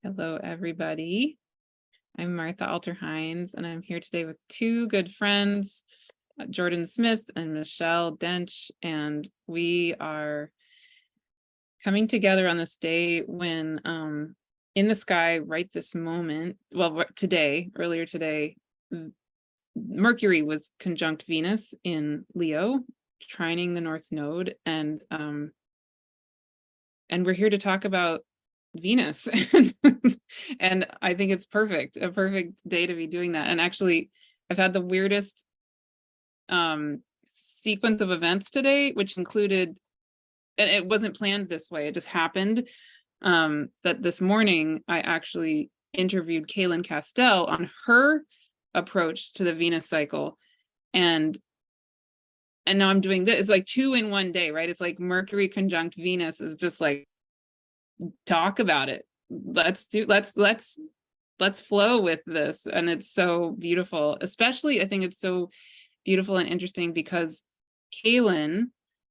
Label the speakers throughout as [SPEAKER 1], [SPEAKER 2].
[SPEAKER 1] Hello, everybody. I'm Martha Alter Hines, and I'm here today with two good friends, Jordyn Smith and Michelle Dench, and we are coming together on this day when in the sky right this moment, well, earlier today, Mercury was conjunct Venus in Leo, trining the North Node, and we're here to talk about Venus. And I think it's a perfect day to be doing that. And actually, I've had the weirdest sequence of events today, which included, and it wasn't planned this way, it just happened, that this morning I actually interviewed Kaylin Castell on her approach to the Venus cycle. And now I'm doing this. It's like 2 in 1 day, right? It's like Mercury conjunct Venus is just like, talk about it. Let's flow with this. And it's so beautiful. Especially, I think it's so beautiful and interesting because Kaylin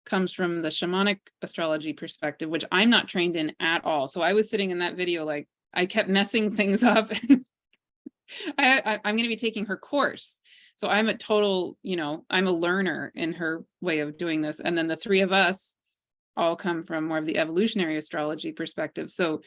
[SPEAKER 1] comes from the shamanic astrology perspective, which I'm not trained in at all. So I was sitting in that video, like I kept messing things up. I'm going to be taking her course. So I'm a total, I'm a learner in her way of doing this. And then the three of us all come from more of the evolutionary astrology perspective. So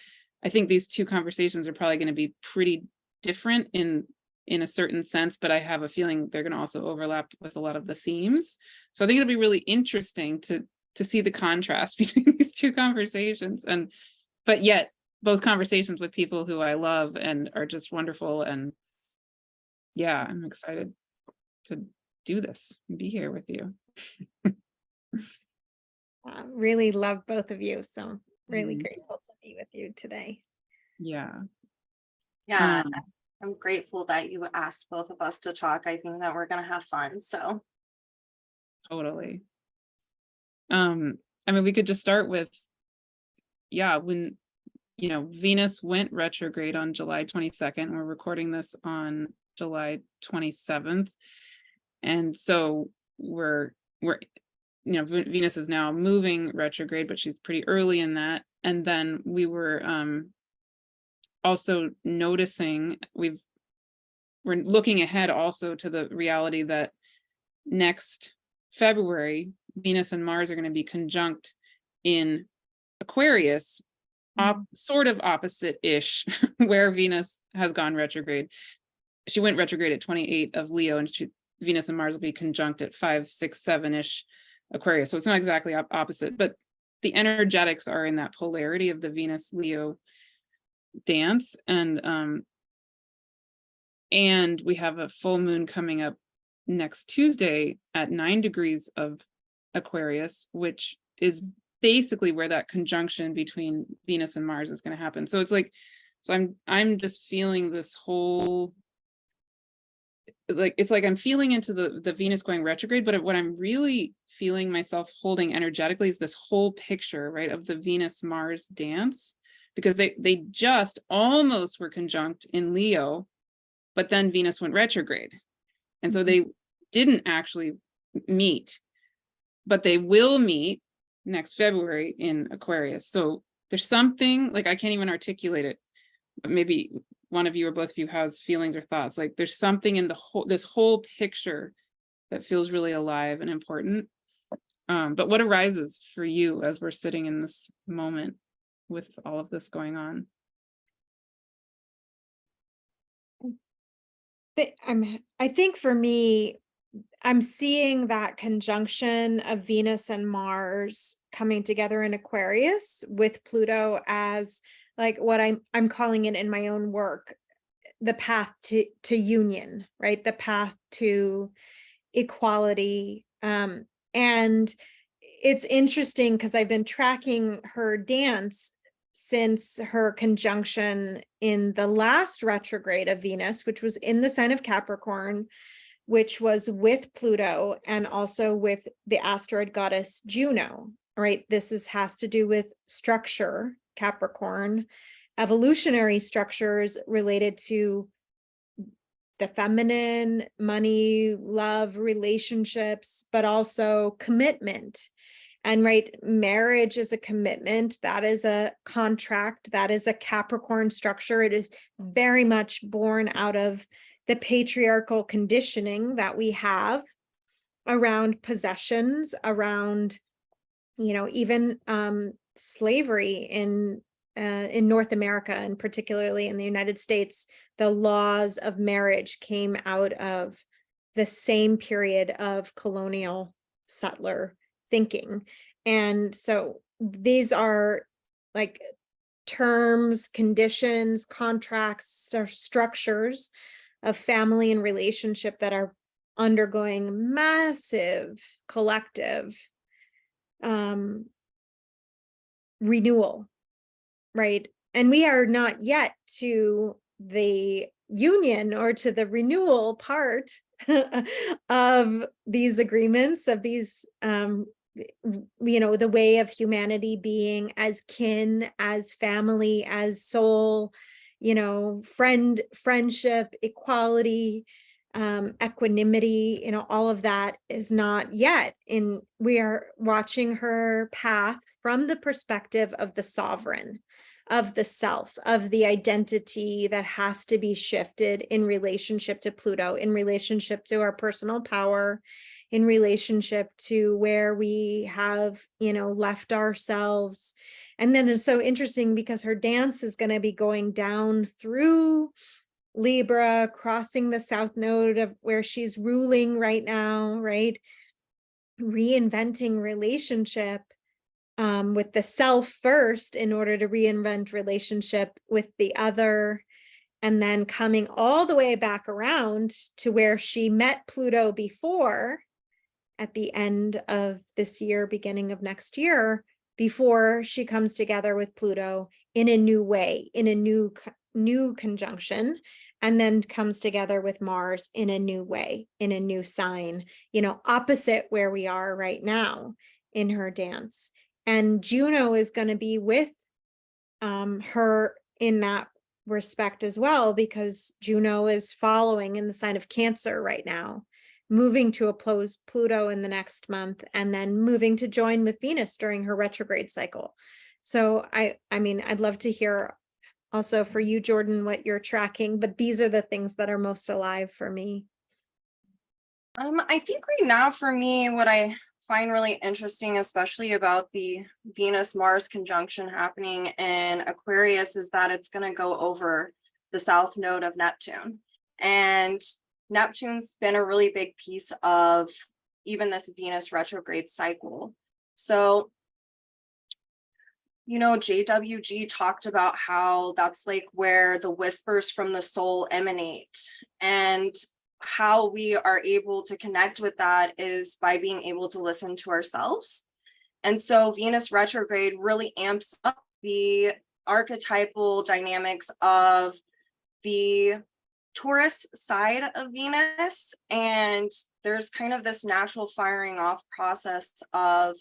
[SPEAKER 1] I think these two conversations are probably going to be pretty different in a certain sense, but I have a feeling they're going to also overlap with a lot of the themes. So I think it'll be really interesting to see the contrast between these two conversations, but yet both conversations with people who I love and are just wonderful. And yeah, I'm excited to do this and be here with you.
[SPEAKER 2] Really love both of you, so really grateful to be with you today.
[SPEAKER 1] Yeah.
[SPEAKER 3] I'm grateful that you asked both of us to talk. I think that we're gonna have fun. So
[SPEAKER 1] totally. I mean, we could just start with, when Venus went retrograde on July 22nd. We're recording this on July 27th, and so we're Venus is now moving retrograde, but she's pretty early in that. And then we were also noticing, we're looking ahead also to the reality that next February, Venus and Mars are going to be conjunct in Aquarius, sort of opposite-ish, where Venus has gone retrograde. She went retrograde at 28 of Leo, and Venus and Mars will be conjunct at 5, 6, 7-ish Aquarius. So it's not exactly opposite, but the energetics are in that polarity of the Venus Leo dance. And we have a full moon coming up next Tuesday at 9 degrees of Aquarius, which is basically where that conjunction between Venus and Mars is going to happen. So it's like, I'm just feeling this whole, it's like I'm feeling into the Venus going retrograde, but what I'm really feeling myself holding energetically is this whole picture, right, of the Venus-Mars dance, because they just almost were conjunct in Leo, but then Venus went retrograde. And so they didn't actually meet, but they will meet next February in Aquarius. So there's something, like I can't even articulate it, but maybe one of you or both of you has feelings or thoughts. Like there's something in this whole picture that feels really alive and important. But what arises for you as we're sitting in this moment with all of this going on?
[SPEAKER 2] I think for me, I'm seeing that conjunction of Venus and Mars coming together in Aquarius with Pluto as like what I'm calling it in my own work, the path to union, right? The path to equality. And it's interesting because I've been tracking her dance since her conjunction in the last retrograde of Venus, which was in the sign of Capricorn, which was with Pluto and also with the asteroid goddess Juno, right? This has to do with structure, Capricorn, evolutionary structures related to the feminine, money, love, relationships, but also commitment. And right, marriage is a commitment. That is a contract. That is a Capricorn structure. It is very much born out of the patriarchal conditioning that we have around possessions, around, even slavery in North America, and particularly in the United States. The laws of marriage came out of the same period of colonial settler thinking. And so these are like terms, conditions, contracts, or structures of family and relationship that are undergoing massive collective renewal, right? And we are not yet to the union or to the renewal part of these agreements, of these the way of humanity being as kin, as family, as soul, friendship, equality, equanimity, all of that is not yet in. We are watching her path from the perspective of the sovereign, of the self, of the identity that has to be shifted in relationship to Pluto, in relationship to our personal power, in relationship to where we have, left ourselves. And then it's so interesting because her dance is going to be going down through Libra, crossing the South Node of where she's ruling right now, right? Reinventing relationship with the self first in order to reinvent relationship with the other, and then coming all the way back around to where she met Pluto before at the end of this year, beginning of next year, before she comes together with Pluto in a new way, in a new conjunction, and then comes together with Mars in a new way, in a new sign, opposite where we are right now in her dance. And Juno is going to be with her in that respect as well, because Juno is following in the sign of Cancer right now, moving to oppose Pluto in the next month, and then moving to join with Venus during her retrograde cycle. So I mean, I'd love to hear also for you, Jordyn, what you're tracking, but these are the things that are most alive for me.
[SPEAKER 3] I think right now for me, what I find really interesting, especially about the Venus-Mars conjunction happening in Aquarius, is that it's going to go over the south node of Neptune. And Neptune's been a really big piece of even this Venus retrograde cycle. So, JWG talked about how that's like where the whispers from the soul emanate, and how we are able to connect with that is by being able to listen to ourselves. And so Venus retrograde really amps up the archetypal dynamics of the Taurus side of Venus. And there's kind of this natural firing off process of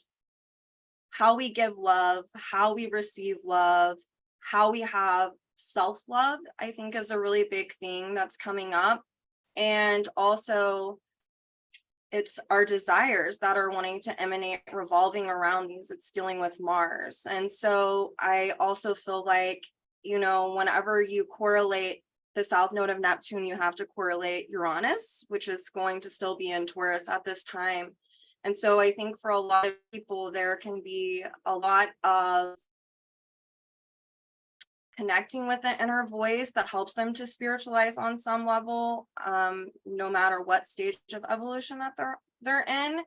[SPEAKER 3] how we give love, how we receive love, how we have self-love, I think is a really big thing that's coming up. And also it's our desires that are wanting to emanate revolving around these. It's dealing with Mars. And so I also feel like, whenever you correlate the south node of Neptune, you have to correlate Uranus, which is going to still be in Taurus at this time. And so I think for a lot of people, there can be a lot of connecting with the inner voice that helps them to spiritualize on some level, no matter what stage of evolution that they're in.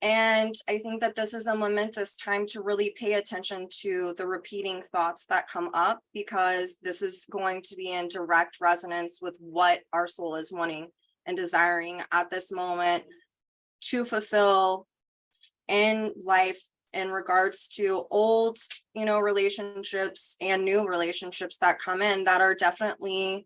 [SPEAKER 3] And I think that this is a momentous time to really pay attention to the repeating thoughts that come up, because this is going to be in direct resonance with what our soul is wanting and desiring at this moment to fulfill in life, in regards to old, relationships and new relationships that come in that are definitely,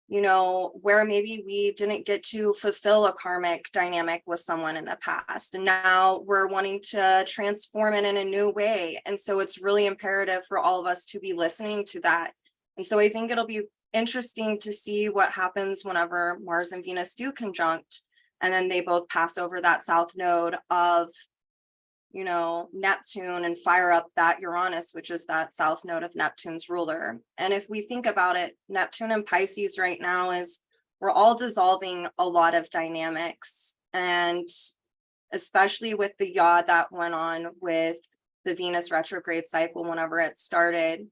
[SPEAKER 3] where maybe we didn't get to fulfill a karmic dynamic with someone in the past. And now we're wanting to transform it in a new way. And so it's really imperative for all of us to be listening to that. And so I think it'll be interesting to see what happens whenever Mars and Venus do conjunct, and then they both pass over that south node of Neptune and fire up that Uranus, which is that south node of Neptune's ruler. And if we think about it, Neptune and Pisces right now we're all dissolving a lot of dynamics, and especially with the yaw that went on with the Venus retrograde cycle whenever it started.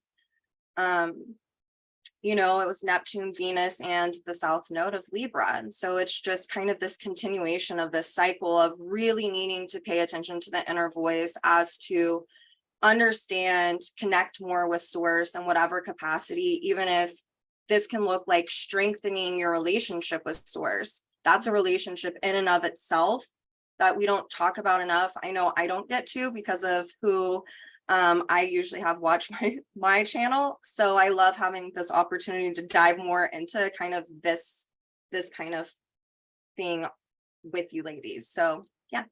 [SPEAKER 3] It was Neptune, Venus, and the south node of Libra. And so it's just kind of this continuation of this cycle of really needing to pay attention to the inner voice as to understand, connect more with source in whatever capacity, even if this can look like strengthening your relationship with source. That's a relationship in and of itself that we don't talk about enough. I know I don't get to because of who I usually have watched my channel. So I love having this opportunity to dive more into kind of this kind of thing with you ladies. So yeah.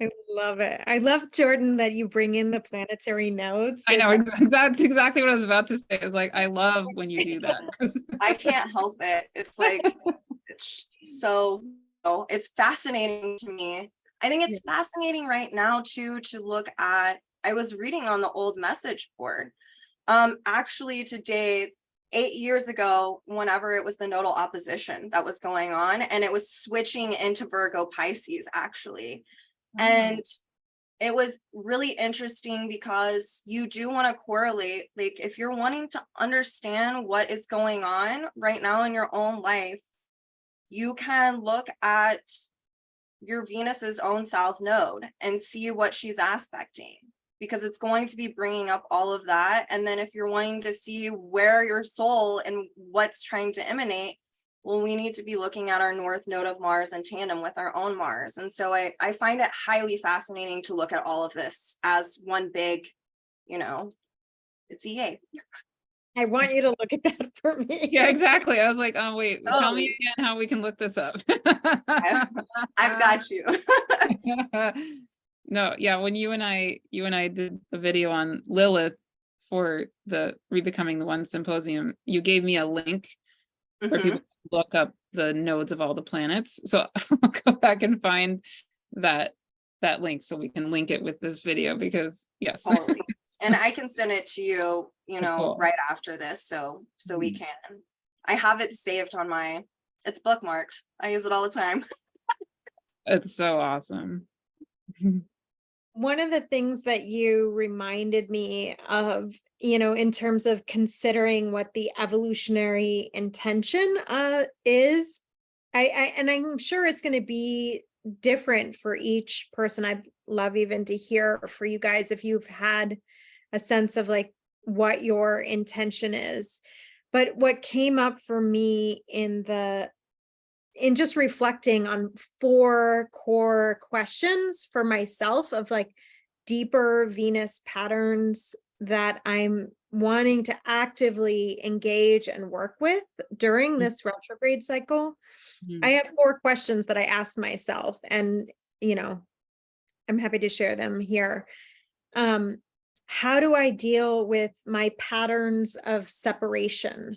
[SPEAKER 2] I love it. I love, Jordyn, that you bring in the planetary nodes.
[SPEAKER 1] I know, that's exactly what I was about to say. It's like, I love when you do that.
[SPEAKER 3] I can't help it. It's like, it's so, it's fascinating to me. I think it's fascinating right now too, to look at, I was reading on the old message board, actually today, 8 years ago, whenever it was the nodal opposition that was going on, and it was switching into Virgo Pisces actually. And it was really interesting because you do want to correlate, like if you're wanting to understand what is going on right now in your own life, you can look at your Venus's own south node and see what she's aspecting, because it's going to be bringing up all of that. And then if you're wanting to see where your soul and what's trying to emanate, well, we need to be looking at our north node of Mars in tandem with our own Mars. And so I find it highly fascinating to look at all of this as one big, it's EA.
[SPEAKER 2] I want you to look at that for me.
[SPEAKER 1] Yeah, exactly. I was like, oh, wait,
[SPEAKER 3] Totally.
[SPEAKER 1] Tell me again how we can look this up.
[SPEAKER 3] I've got you.
[SPEAKER 1] No, yeah, when you and I did the video on Lilith for the Rebecoming the One symposium, you gave me a link for people to look up the nodes of all the planets. So I'll go back and find that link so we can link it with this video, because yes.
[SPEAKER 3] Totally. And I can send it to you,
[SPEAKER 1] Cool.
[SPEAKER 3] right after this. So we can. I have it saved on it's bookmarked. I use it all the time.
[SPEAKER 1] It's so awesome.
[SPEAKER 2] One of the things that you reminded me of, in terms of considering what the evolutionary intention is, and I'm sure it's going to be different for each person. I'd love even to hear for you guys if you've had a sense of like what your intention is. But what came up for me in just reflecting on 4 core questions for myself of like deeper Venus patterns that I'm wanting to actively engage and work with during this retrograde cycle. I have 4 questions that I asked myself, and, I'm happy to share them here. How do I deal with my patterns of separation?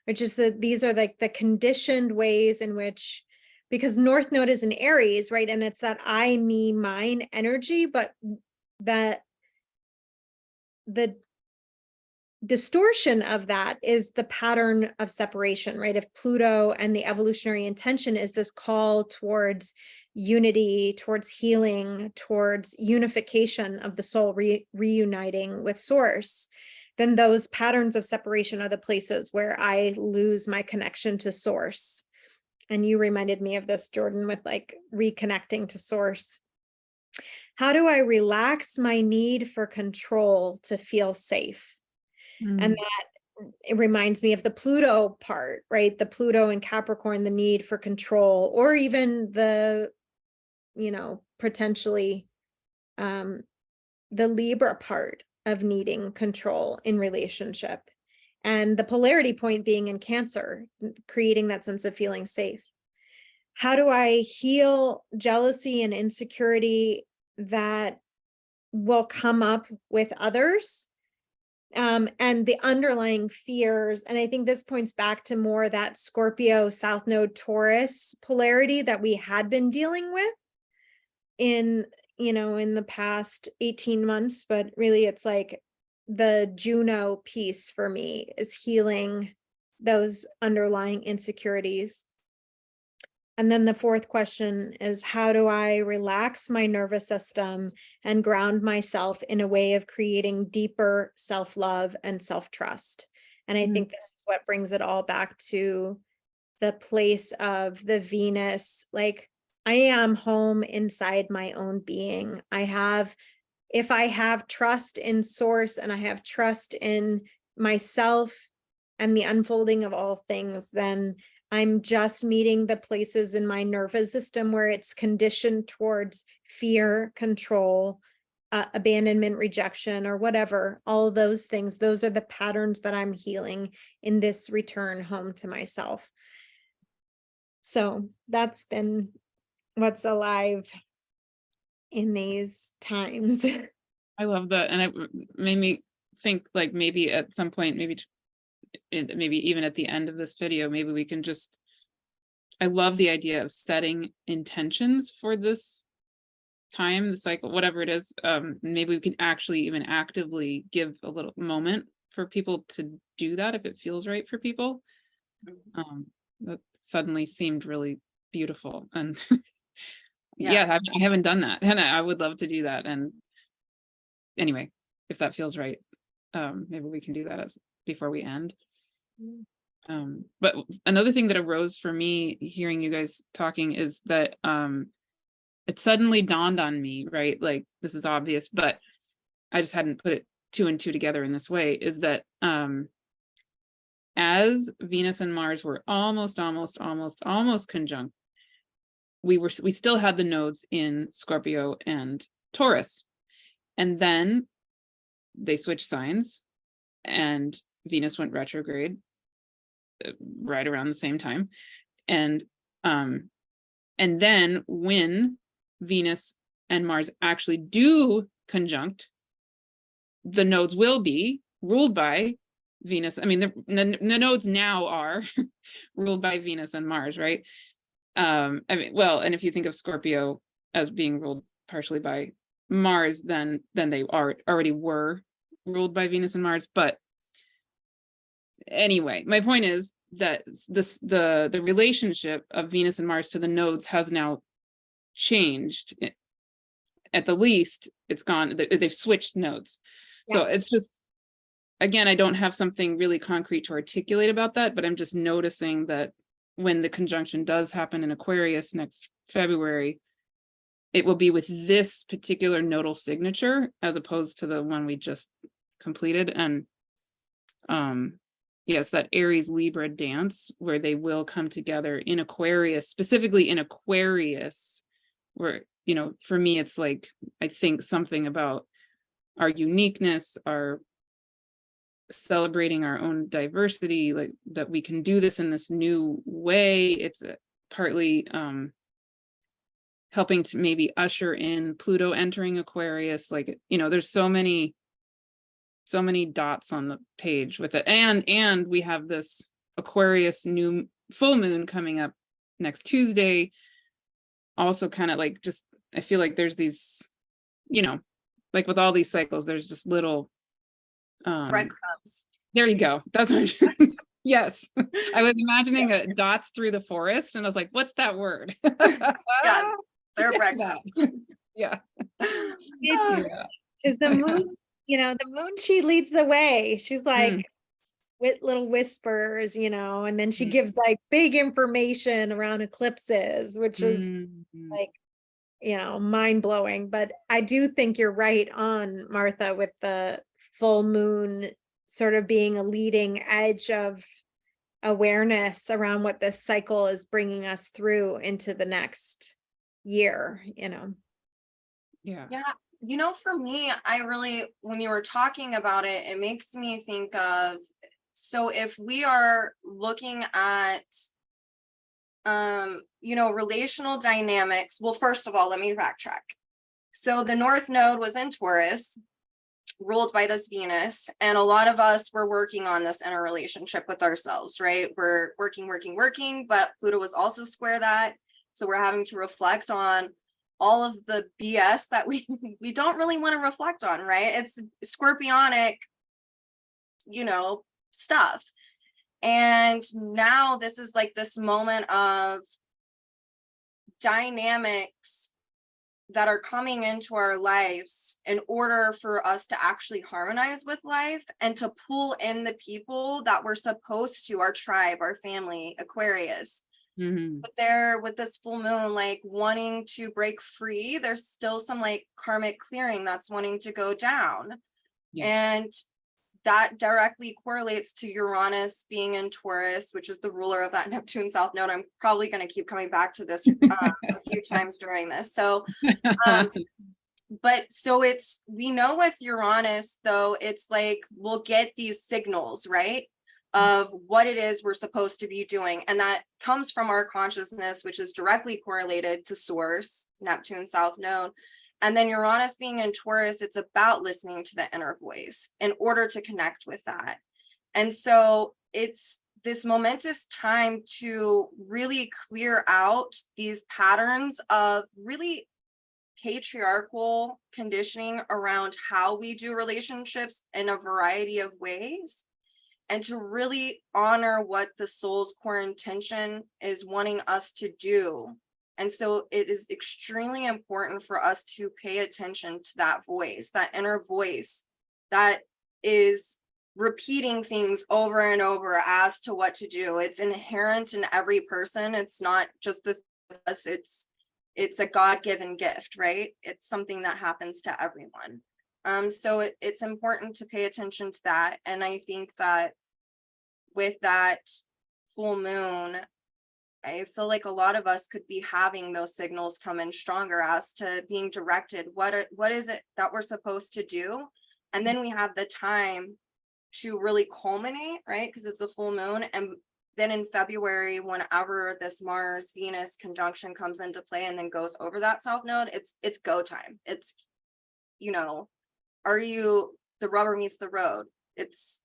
[SPEAKER 2] Which is these are like the conditioned ways in which, because North Node is in Aries, right? And it's that I, me, mine energy, but the distortion of that is the pattern of separation, right? If Pluto and the evolutionary intention is this call towards unity, towards healing, towards unification of the soul, reuniting with source, then those patterns of separation are the places where I lose my connection to source. And you reminded me of this, Jordyn, with like reconnecting to source. How do I relax my need for control to feel safe? And that it reminds me of the Pluto part, right? The Pluto in Capricorn, the need for control, or even the, potentially the Libra part of needing control in relationship, and the polarity point being in Cancer, creating that sense of feeling safe. How do I heal jealousy and insecurity that will come up with others, and the underlying fears? And I think this points back to more that Scorpio South Node Taurus polarity that we had been dealing with in in the past 18 months, but really it's like the Juno piece for me is healing those underlying insecurities. And then the fourth question is, how do I relax my nervous system and ground myself in a way of creating deeper self-love and self-trust? And I think this is what brings it all back to the place of the Venus. Like, I am home inside my own being. If I have trust in source and I have trust in myself and the unfolding of all things, then I'm just meeting the places in my nervous system where it's conditioned towards fear, control, abandonment, rejection, or whatever. All of those things, those are the patterns that I'm healing in this return home to myself. So that's been what's alive in these times.
[SPEAKER 1] I love that. And it made me think, like, maybe at some point, maybe even at the end of this video, maybe we can just, I love the idea of setting intentions for this time, the cycle, whatever it is. Maybe we can actually even actively give a little moment for people to do that if it feels right for people. That suddenly seemed really beautiful. And yeah, I haven't done that, and I would love to do that. And anyway, if that feels right, maybe we can do that before we end. But another thing that arose for me hearing you guys talking is that it suddenly dawned on me, right? Like, this is obvious, but I just hadn't put it 2 and 2 together in this way, is that as Venus and Mars were almost conjunct, we still had the nodes in Scorpio and Taurus. And then they switched signs and Venus went retrograde right around the same time. And then when Venus and Mars actually do conjunct, the nodes will be ruled by Venus. I mean, the nodes now are ruled by Venus and Mars, right? I mean, well, and if you think of Scorpio as being ruled partially by Mars, then they already were ruled by Venus and Mars. But anyway, my point is that the relationship of Venus and Mars to the nodes has now changed. At the least, it's gone. They've switched nodes. Yeah. So it's just, again, I don't have something really concrete to articulate about that, but I'm just noticing that when the conjunction does happen in Aquarius next February, it will be with this particular nodal signature as opposed to the one we just completed. And yes, that Aries Libra dance where they will come together in Aquarius, specifically in Aquarius, where, for me, it's like, I think something about our uniqueness, our celebrating our own diversity, like that we can do this in this new way. It's partly helping to maybe usher in Pluto entering Aquarius. Like, there's so many dots on the page with it. And we have this Aquarius new full moon coming up next Tuesday. Also kind of like, just, I feel like there's these, like with all these cycles, there's just little
[SPEAKER 3] breadcrumbs.
[SPEAKER 1] There you go. That's what yes. I was imagining dots through the forest and I was like, what's that word?
[SPEAKER 3] Yeah, they're breadcrumbs.
[SPEAKER 1] Yeah.
[SPEAKER 2] Because the moon, the moon, she leads the way. She's like with little whispers, and then she gives like big information around eclipses, which is like, mind blowing. But I do think you're right on, Martha, with the full moon sort of being a leading edge of awareness around what this cycle is bringing us through into the next year,
[SPEAKER 3] Yeah. For me, when you were talking about it, it makes me think of, so if we are looking at, relational dynamics, well, first of all, let me backtrack. So the North Node was in Taurus, ruled by this Venus, and a lot of us were working on this inner relationship with ourselves, right? We're working, but Pluto was also square that. So we're having to reflect on all of the BS that we don't really want to reflect on, right? It's scorpionic, stuff. And now this is like this moment of dynamics that are coming into our lives in order for us to actually harmonize with life and to pull in the people that we're supposed to, our tribe, our family, Aquarius. But there, with this full moon, like wanting to break free, there's still some like karmic clearing that's wanting to go down.
[SPEAKER 1] Yeah.
[SPEAKER 3] And that directly correlates to Uranus being in Taurus, which is the ruler of that Neptune South Node. I'm probably going to keep coming back to this a few times during this. So, but so we know with Uranus, though, it's like we'll get these signals, right, of what it is we're supposed to be doing. And that comes from our consciousness, which is directly correlated to Source, Neptune South Node. And then Uranus being in Taurus, it's about listening to the inner voice in order to connect with that. And so it's this momentous time to really clear out these patterns of really patriarchal conditioning around how we do relationships in a variety of ways, and to really honor what the soul's core intention is wanting us to do. And so it is extremely important for us to pay attention to that voice, that inner voice that is repeating things over and over as to what to do. It's inherent in every person. It's not just us. It's a God-given gift, right? It's something that happens to everyone. So it's important to pay attention to that. And I think that with that full moon, I feel like a lot of us could be having those signals come in stronger as to being directed. What is it that we're supposed to do? And then we have the time to really culminate, right? Because it's a full moon. And then in February, whenever this Mars Venus conjunction comes into play and then goes over that South Node, it's go time. It's, the rubber meets the road. It's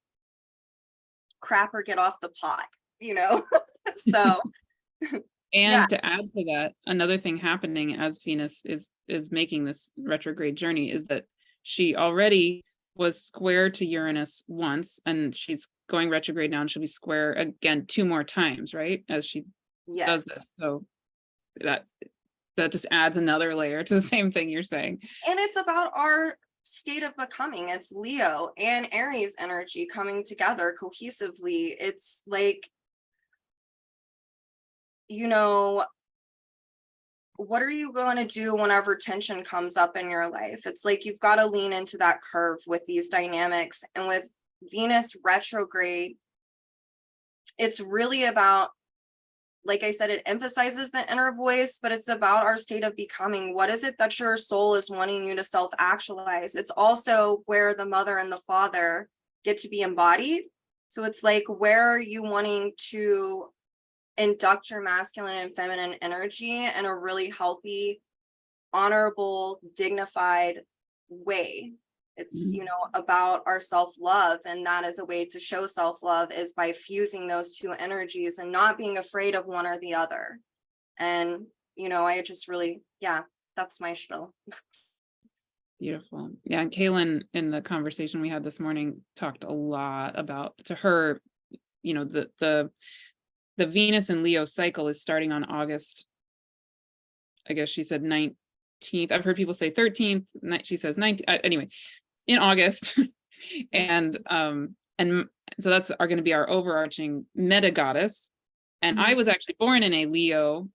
[SPEAKER 3] crap or get off the pot, so.
[SPEAKER 1] And to add to that, another thing happening as Venus is making this retrograde journey is that she already was square to Uranus once, and she's going retrograde now, and she'll be square again 2 more times, right? As she does this. So that just adds another layer to the same thing you're saying.
[SPEAKER 3] And it's about our state of becoming. It's Leo and Aries energy coming together cohesively. It's like, what are you going to do whenever tension comes up in your life? It's like you've got to lean into that curve with these dynamics. And with Venus retrograde, it's really about, like I said, it emphasizes the inner voice, but it's about our state of becoming. What is it that your soul is wanting you to self-actualize? It's also where the mother and the father get to be embodied. So it's like, where are you wanting to induct your masculine and feminine energy in a really healthy, honorable, dignified way? It's, about our self-love. And that is a way to show self-love, is by fusing those two energies and not being afraid of one or the other. And, I just really, that's my spiel.
[SPEAKER 1] Beautiful. Yeah. And Kaylin, in the conversation we had this morning, talked a lot about, to her, the Venus and Leo cycle is starting on August, I guess she said 19th. I've heard people say 13th. She says 19th. Anyway, in August. and so that's going to be our overarching meta goddess. And I was actually born in a Leo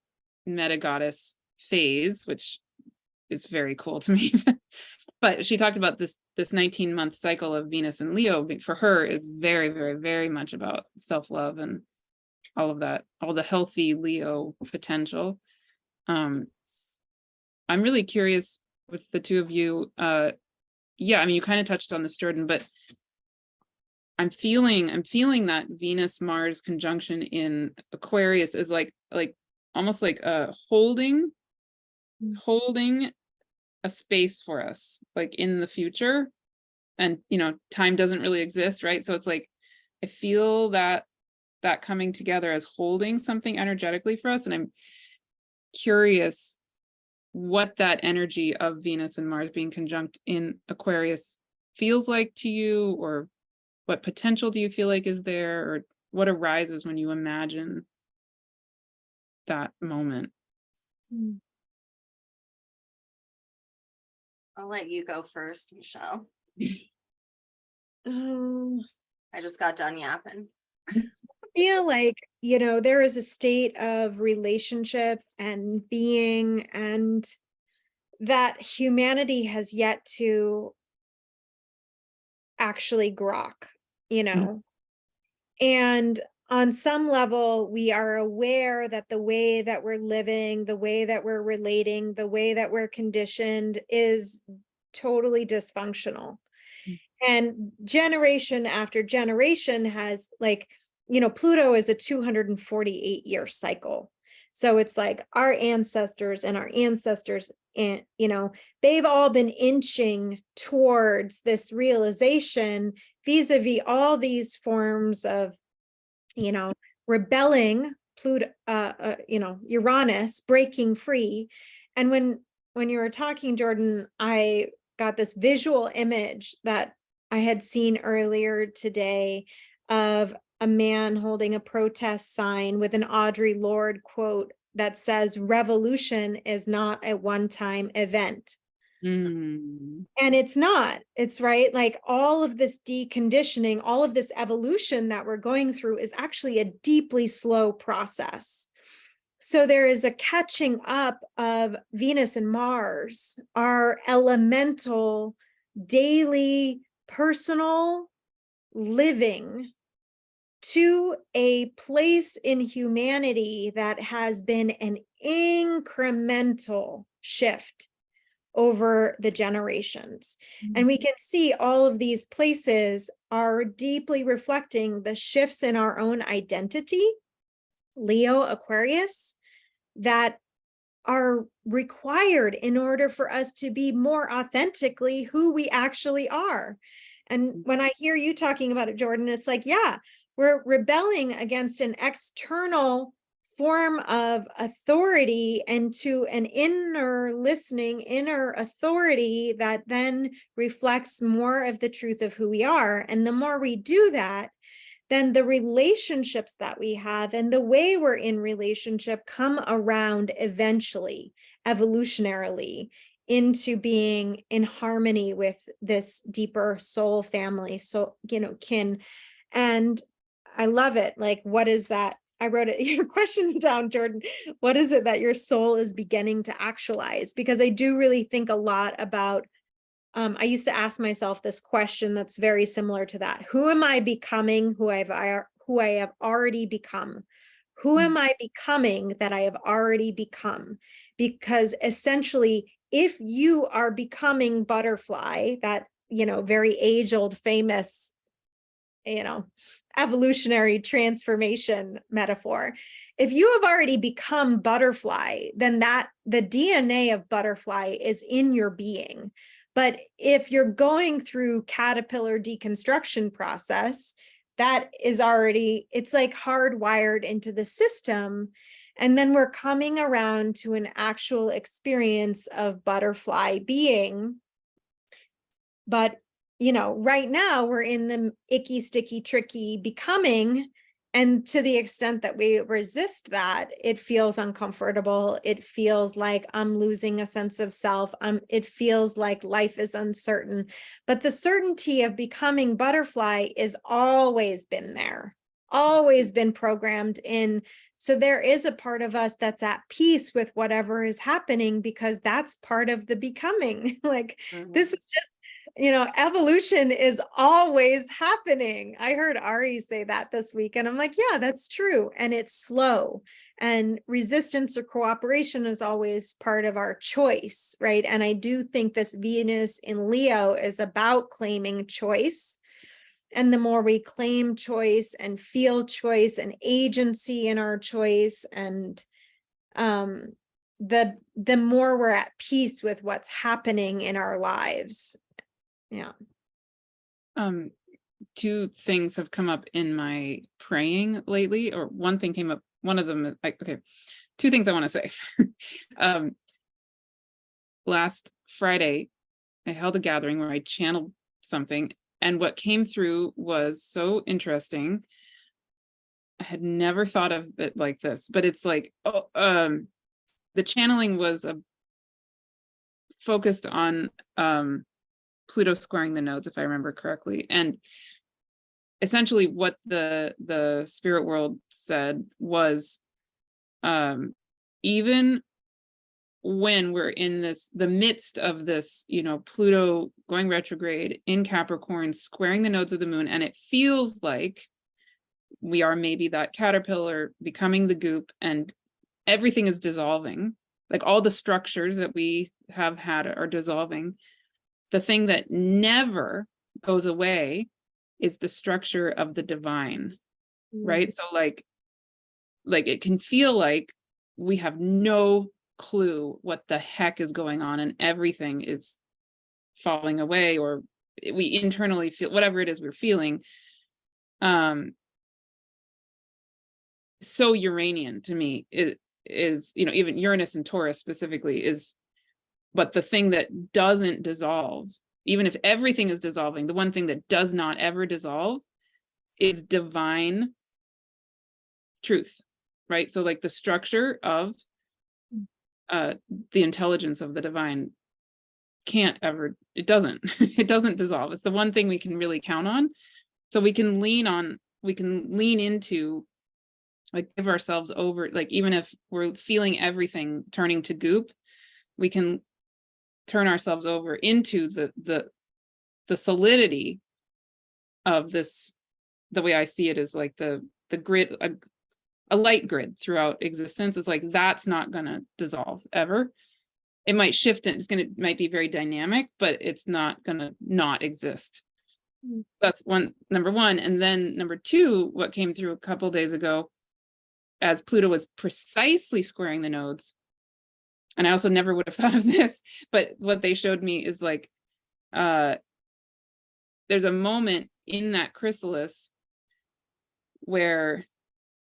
[SPEAKER 1] meta goddess phase, which is very cool to me. But she talked about this 19-month cycle of Venus and Leo. For her, is very, very, very much about self-love and all of that, all the healthy Leo potential. I'm really curious with the two of you. You kind of touched on this, Jordyn, but I'm feeling that Venus Mars conjunction in Aquarius is like almost like holding a space for us, like in the future. And time doesn't really exist, right? So it's like I feel that coming together as holding something energetically for us. And I'm curious what that energy of Venus and Mars being conjunct in Aquarius feels like to you, or what potential do you feel like is there, or what arises when you imagine that moment?
[SPEAKER 3] I'll let you go first, Michelle.
[SPEAKER 2] Um,
[SPEAKER 3] I just got done yapping.
[SPEAKER 2] feel like, there is a state of relationship and being, and that humanity has yet to actually grok, and on some level, we are aware that the way that we're living, the way that we're relating, the way that we're conditioned is totally dysfunctional. And generation after generation has, like, Pluto is a 248-year cycle. So it's like our ancestors and our ancestors, and they've all been inching towards this realization vis-a-vis all these forms of, rebelling, Pluto, Uranus breaking free. And when you were talking, Jordyn, I got this visual image that I had seen earlier today of a man holding a protest sign with an Audre Lorde quote that says, "Revolution is not a one-time event."
[SPEAKER 1] Mm.
[SPEAKER 2] And it's not. It's right. Like, all of this deconditioning, all of this evolution that we're going through is actually a deeply slow process. So there is a catching up of Venus and Mars, our elemental, daily, personal living, to a place in humanity that has been an incremental shift over the generations. And we can see all of these places are deeply reflecting the shifts in our own identity, Leo, Aquarius, that are required in order for us to be more authentically who we actually are. And when I hear you talking about it, Jordyn, it's like, yeah, we're rebelling against an external form of authority and to an inner listening, inner authority that then reflects more of the truth of who we are. And the more we do that, then the relationships that we have and the way we're in relationship come around eventually, evolutionarily, into being in harmony with this deeper soul family, so, kin. And I love it. Like, what is that? I wrote it, your questions down, Jordyn. What is it that your soul is beginning to actualize? Because I do really think a lot about, I used to ask myself this question that's very similar to that. Who am I becoming who I have already become? Who am I becoming that I have already become? Because essentially, if you are becoming butterfly, that, very age-old famous, evolutionary transformation metaphor, if you have already become butterfly, then that the DNA of butterfly is in your being. But if you're going through caterpillar deconstruction process, that is already, it's like hardwired into the system. And then we're coming around to an actual experience of butterfly being. But right now we're in the icky, sticky, tricky becoming. And to the extent that we resist that, it feels uncomfortable. It feels like I'm losing a sense of self. It feels like life is uncertain. But the certainty of becoming butterfly is always been there, always been programmed in. So there is a part of us that's at peace with whatever is happening, because that's part of the becoming. Like, this is just, evolution is always happening. I heard Ari say that this week, and I'm like, yeah, that's true. And it's slow, and resistance or cooperation is always part of our choice, right? And I do think this Venus in Leo is about claiming choice. And the more we claim choice and feel choice and agency in our choice, and the more we're at peace with what's happening in our lives. Yeah.
[SPEAKER 1] Two things have come up in my praying lately, or one thing came up. One of them, okay, two things I want to say. last Friday, I held a gathering where I channeled something, and what came through was so interesting. I had never thought of it like this, but it's like, the channeling was focused on Pluto squaring the nodes, if I remember correctly. And essentially what the spirit world said was, even when we're in the midst of this, Pluto going retrograde in Capricorn, squaring the nodes of the moon, and it feels like we are maybe that caterpillar becoming the goop, and everything is dissolving, like all the structures that we have had are dissolving. The thing that never goes away is the structure of the divine, right? So like it can feel like we have no clue what the heck is going on, and everything is falling away, or we internally feel whatever it is we're feeling. So Uranian to me is even Uranus and Taurus specifically is, but the thing that doesn't dissolve, even if everything is dissolving, the one thing that does not ever dissolve is divine truth, right? So like the structure of the intelligence of the divine it doesn't dissolve. It's the one thing we can really count on. So we can lean into, like, give ourselves over, like, even if we're feeling everything turning to goop, we can turn ourselves over into the solidity of this. The way I see it is like the grid, a light grid throughout existence. It's like, that's not going to dissolve ever. It might shift, and might be very dynamic, but it's not going to not exist. That's number one. And then number two, what came through a couple days ago, as Pluto was precisely squaring the nodes, and I also never would have thought of this, but what they showed me is like, there's a moment in that chrysalis where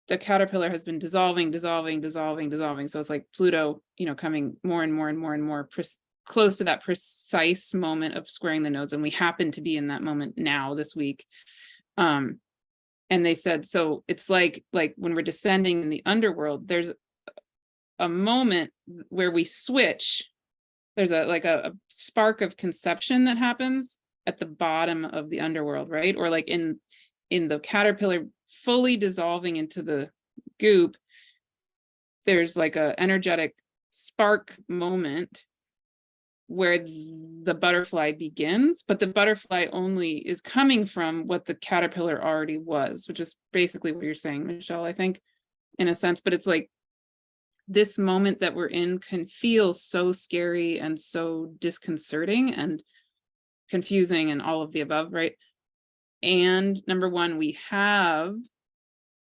[SPEAKER 1] the caterpillar has been dissolving. So it's like Pluto, coming more and more and more and more close to that precise moment of squaring the nodes. And we happen to be in that moment now this week. And they said, so it's like when we're descending in the underworld, there's a moment where we switch. There's a spark of conception that happens at the bottom of the underworld, right? Or like in the caterpillar fully dissolving into the goop, there's like a energetic spark moment where the butterfly begins, but the butterfly only is coming from what the caterpillar already was, which is basically what you're saying, Michelle, I think, in a sense. But it's like this moment that we're in can feel so scary and so disconcerting and confusing and all of the above, right? And number one, we have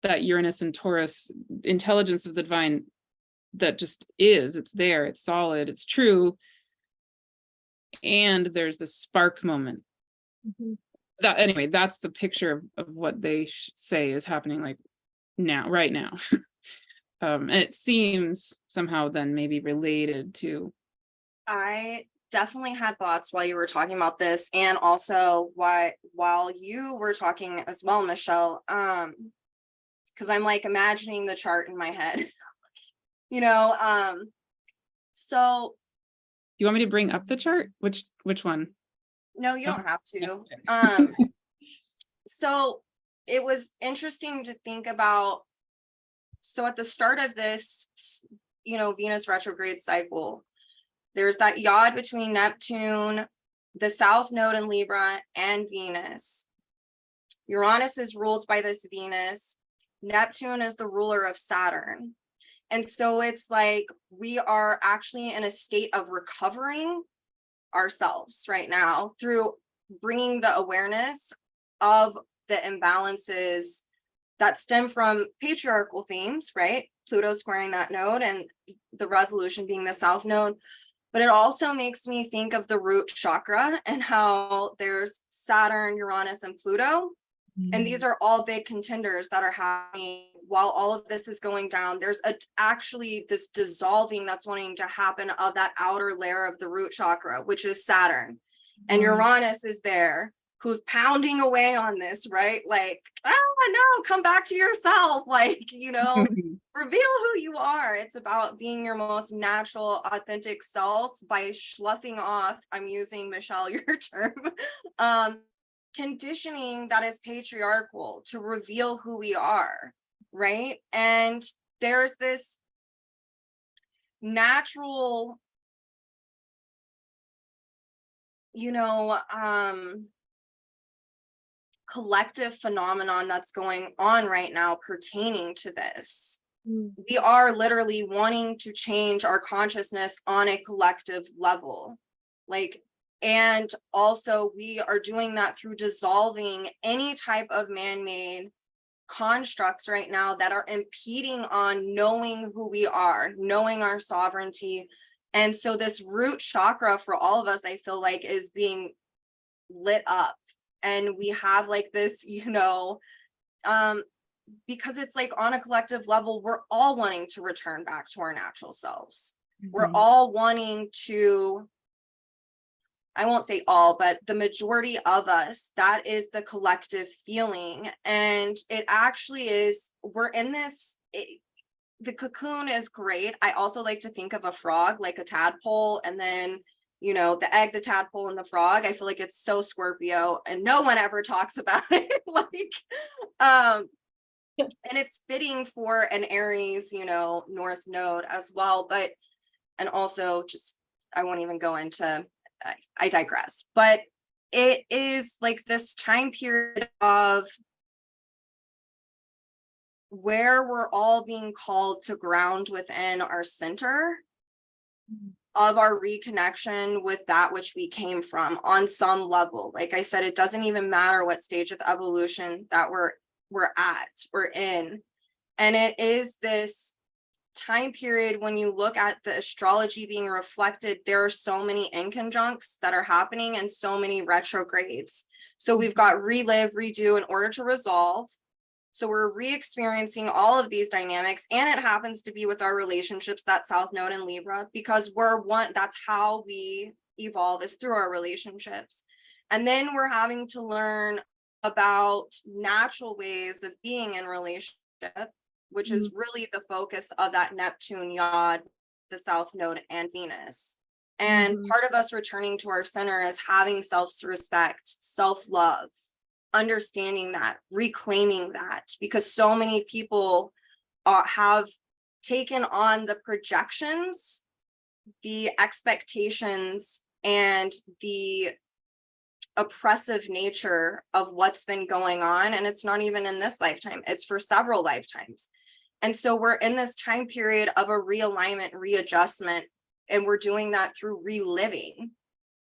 [SPEAKER 1] that Uranus and Taurus intelligence of the divine that just it's there, it's solid, it's true. And there's the spark moment. That, anyway, that's the picture of what they say is happening, like right now. And it seems somehow then maybe related to.
[SPEAKER 3] I definitely had thoughts while you were talking about this, and also while you were talking as well, Michelle, because I'm like imagining the chart in my head. So
[SPEAKER 1] Do you want me to bring up the chart? Which one?
[SPEAKER 3] No, you don't have to. So it was interesting to think about. So at the start of this, Venus retrograde cycle, there's that yod between Neptune, the South Node in Libra, and Venus. Uranus is ruled by this Venus. Neptune is the ruler of Saturn. And so it's like we are actually in a state of recovering ourselves right now through bringing the awareness of the imbalances that stem from patriarchal themes, right? Pluto squaring that node and the resolution being the South Node. But it also makes me think of the root chakra and how there's Saturn, Uranus, and Pluto. And these are all big contenders that are happening while all of this is going down. There's actually this dissolving that's wanting to happen of that outer layer of the root chakra, which is Saturn. And Uranus is there, who's pounding away on this, right? Like, oh no, come back to yourself. Like, you know, reveal who you are. It's about being your most natural, authentic self by sloughing off, I'm using, Michelle, your term, conditioning that is patriarchal to reveal who we are, right? And there's this natural, you know, collective phenomenon that's going on right now pertaining to this. We are literally wanting to change our consciousness on a collective level. Like, and also we are doing that through dissolving any type of man-made constructs right now that are impeding on knowing who we are, knowing our sovereignty. And so this root chakra for all of us, I feel like, is being lit up. And we have like this, you know, because it's like on a collective level, we're all wanting to return back to our natural selves. We're all wanting to, I won't say all, but the majority of us, that is the collective feeling. And it actually is, we're in this, the cocoon is great. I also like to think of a frog like a tadpole, and then, you know, the egg, the tadpole, and the frog. I feel like it's so Scorpio and no one ever talks about it. Like, and it's fitting for an Aries, you know, North Node as well. But, and also just, I won't even go into, I digress. But it is like this time period of where we're all being called to ground within our center of our reconnection with that which we came from on some level. Like I said, it doesn't even matter what stage of evolution that we're in. And it is this time period when you look at the astrology being reflected, there are so many inconjuncts that are happening and so many retrogrades. So we've got relive, redo in order to resolve. So we're re-experiencing all of these dynamics, and it happens to be with our relationships, that South Node in Libra, because we're one, that's how we evolve, is through our relationships. And then we're having to learn about natural ways of being in relationship, which is really the focus of that Neptune yod, the South Node, and Venus. And part of us returning to our center is having self-respect, self-love, understanding that, reclaiming that, because so many people have taken on the projections, the expectations, and the oppressive nature of what's been going on. And it's not even in this lifetime, it's for several lifetimes. And so we're in this time period of a realignment, readjustment, and we're doing that through reliving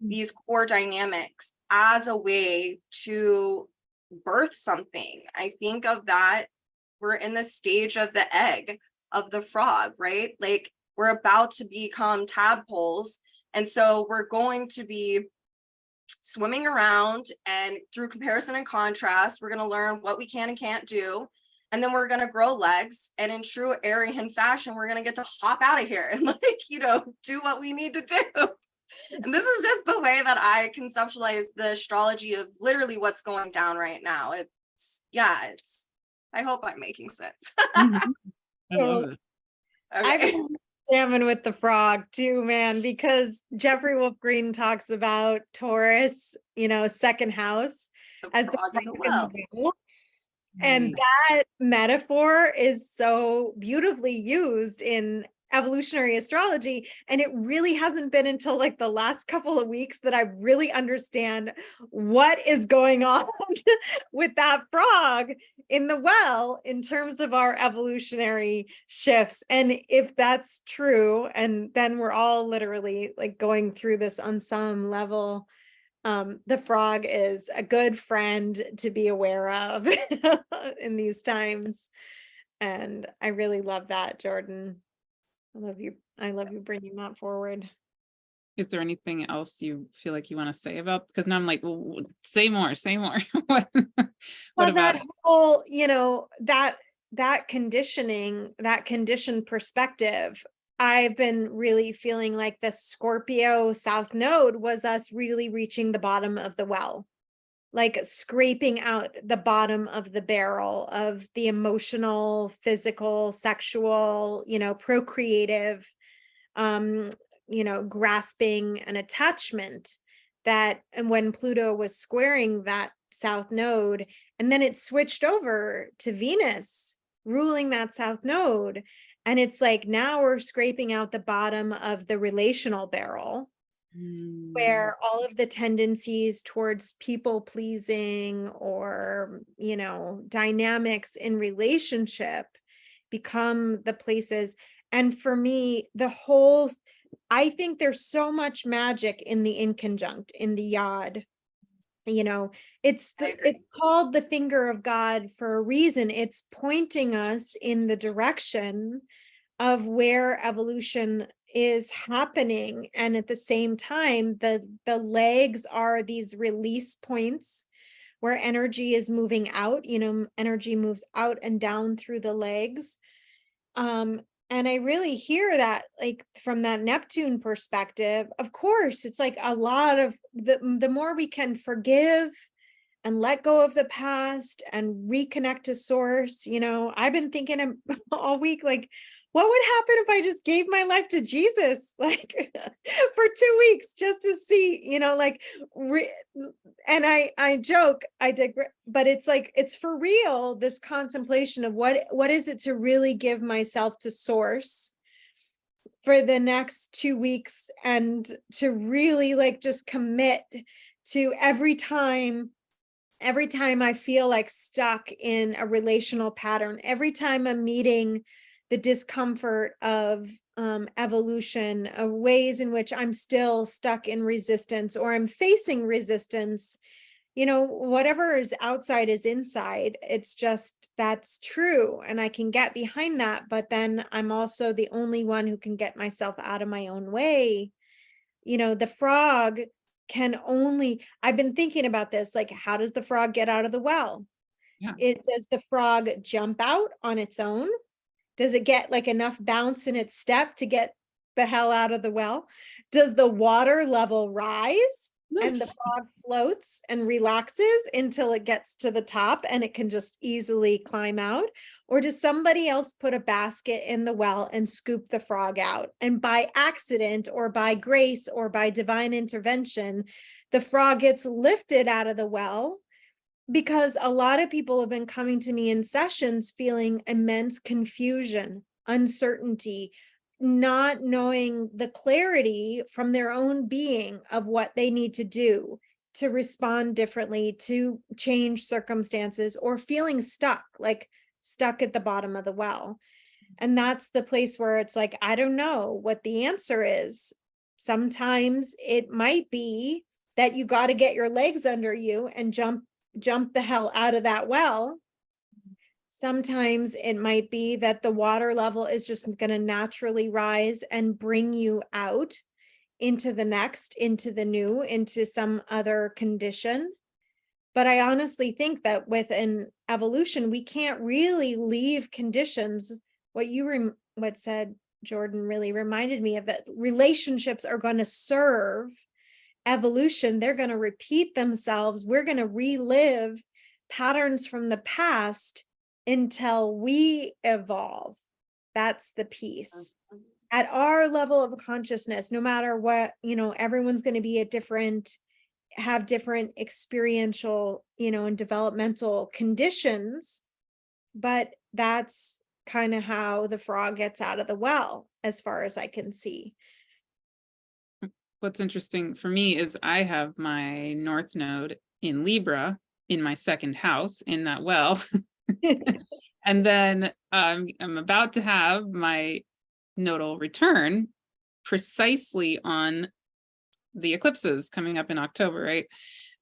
[SPEAKER 3] these core dynamics as a way to birth something. I think of that, we're in the stage of the egg of the frog, right? Like, we're about to become tadpoles. And so we're going to be swimming around, and through comparison and contrast, we're going to learn what we can and can't do. And then we're going to grow legs, and in true Aryan fashion, we're going to get to hop out of here and, like, you know, do what we need to do. And this is just the way that I conceptualize the astrology of literally what's going down right now. It's, yeah, it's, I hope I'm making sense.
[SPEAKER 1] I love it.
[SPEAKER 2] I've
[SPEAKER 3] Okay.
[SPEAKER 2] been jamming with the frog too, man, because Jeffrey Wolf Green talks about Taurus, you know, second house as the
[SPEAKER 3] frog in the
[SPEAKER 2] frog in the
[SPEAKER 3] well.
[SPEAKER 2] well. And that metaphor is so beautifully used in evolutionary astrology. And it really hasn't been until like the last couple of weeks that I really understand what is going on with that frog in the well in terms of our evolutionary shifts. And if that's true, and then we're all literally like going through this on some level, the frog is a good friend to be aware of in these times. And I really love that, Jordyn. I love you. I love you bringing that forward.
[SPEAKER 1] Is there anything else you feel like you want to say about? Because now I'm like, well, say more. What What
[SPEAKER 2] Well,
[SPEAKER 1] about
[SPEAKER 2] that
[SPEAKER 1] it?
[SPEAKER 2] whole, that conditioning, that conditioned perspective, I've been really feeling like the Scorpio South Node was us really reaching the bottom of the well, like scraping out the bottom of the barrel of the emotional, physical, sexual, procreative, um, grasping and attachment that, and when Pluto was squaring that South Node, and then it switched over to Venus ruling that South Node. And it's like now we're scraping out the bottom of the relational barrel, where all of the tendencies towards people pleasing or, dynamics in relationship become the places. And for me, I think there's so much magic in the inconjunct, in the yod. It's called the finger of God for a reason. It's pointing us in the direction of where evolution is happening. And at the same time, the legs are these release points where energy is moving out, energy moves out and down through the legs. And I really hear that, like, from that Neptune perspective. Of course, it's like a lot of the more we can forgive and let go of the past and reconnect to source. I've been thinking all week, like, what would happen if I just gave my life to Jesus, like for 2 weeks, just to see, and I joke, I digress, but it's like, it's for real, this contemplation of what is it to really give myself to source for the next 2 weeks, and to really like just commit to every time I feel like stuck in a relational pattern, every time I'm meeting the discomfort of evolution, of ways in which I'm still stuck in resistance or I'm facing resistance, whatever is outside is inside. It's just, that's true. And I can get behind that. But then I'm also the only one who can get myself out of my own way. The frog I've been thinking about this, like, how does the frog get out of the well?
[SPEAKER 1] Yeah.
[SPEAKER 2] Does the frog jump out on its own? Does it get like enough bounce in its step to get the hell out of the well? Does the water level rise and the frog floats and relaxes until it gets to the top and it can just easily climb out? Or does somebody else put a basket in the well and scoop the frog out? And by accident or by grace or by divine intervention, the frog gets lifted out of the well. Because a lot of people have been coming to me in sessions feeling immense confusion, uncertainty, not knowing the clarity from their own being of what they need to do to respond differently, to change circumstances, or feeling stuck at the bottom of the well. And that's the place where it's like, I don't know what the answer is. Sometimes it might be that you got to get your legs under you and jump the hell out of that well. Sometimes it might be that the water level is just going to naturally rise and bring you out into the next, into the new, into some other condition. But I honestly think that with an evolution, we can't really leave conditions. What said Jordyn really reminded me of, that relationships are going to serve evolution. They're going to repeat themselves. We're going to relive patterns from the past until we evolve. That's the piece. At our level of consciousness, no matter what, everyone's going to be have different experiential, and developmental conditions. But that's kind of how the frog gets out of the well, as far as I can see.
[SPEAKER 1] What's interesting for me is I have my North Node in Libra in my second house in that well. And then I'm about to have my nodal return precisely on the eclipses coming up in October, right?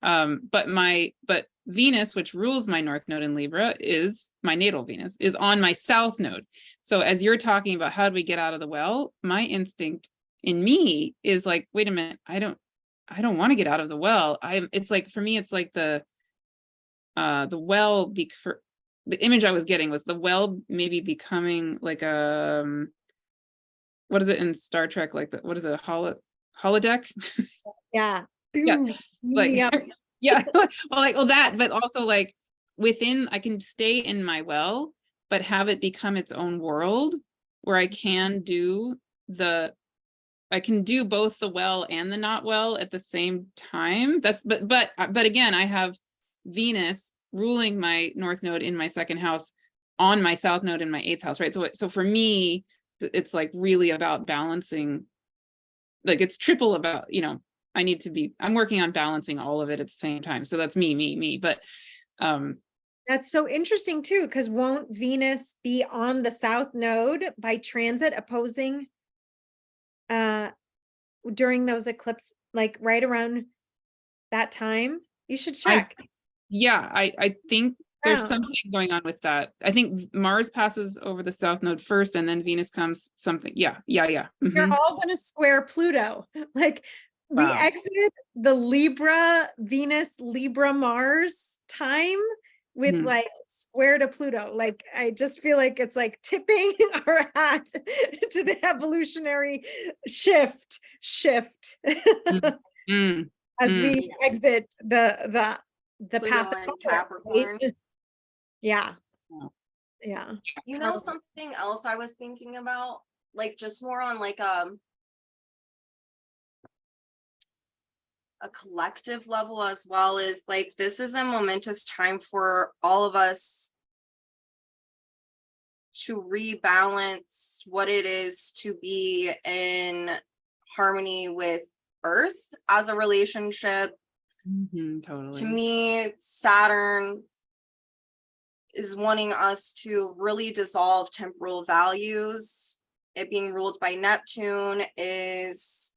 [SPEAKER 1] But Venus, which rules my North Node in Libra, is my natal Venus, is on my South Node. So as you're talking about how do we get out of the well, my instinct in me is like, wait a minute, I don't want to get out of the well. It's like, for me, it's like the well, the image I was getting was the well maybe becoming like a, what is it in Star Trek? Like what is it? Holodeck?
[SPEAKER 2] Yeah.
[SPEAKER 1] Yeah.
[SPEAKER 2] Boom.
[SPEAKER 1] Like,
[SPEAKER 2] Yep.
[SPEAKER 1] yeah. Well, that, but also like within, I can stay in my well, but have it become its own world where I can do both the well and the not well at the same time. But again, I have Venus ruling my North Node in my second house on my South Node in my 8th house, right? So for me, it's like really about balancing, like it's triple about, I'm working on balancing all of it at the same time. So that's me. But
[SPEAKER 2] that's so interesting too, because won't Venus be on the South Node by transit opposing during those eclipses, like right around that time? You should check.
[SPEAKER 1] I think there's
[SPEAKER 2] Yeah.
[SPEAKER 1] something going on with that. I think Mars passes over the South Node first, and then Venus comes something. Yeah.
[SPEAKER 2] They're all going to square Pluto. Like we
[SPEAKER 1] Wow.
[SPEAKER 2] exited the Libra, Venus, Libra, Mars time with like square to Pluto. Like I just feel like it's like tipping our hat to the evolutionary shift as we exit the
[SPEAKER 3] Pluto
[SPEAKER 2] path
[SPEAKER 3] and
[SPEAKER 2] of
[SPEAKER 3] Capricorn.
[SPEAKER 2] Yeah.
[SPEAKER 1] Wow.
[SPEAKER 2] Yeah.
[SPEAKER 3] You know, something else I was thinking about, like just more on like a collective level, as well as like this is a momentous time for all of us to rebalance what it is to be in harmony with Earth as a relationship.
[SPEAKER 1] Totally.
[SPEAKER 3] To me, Saturn is wanting us to really dissolve temporal values. It being ruled by Neptune is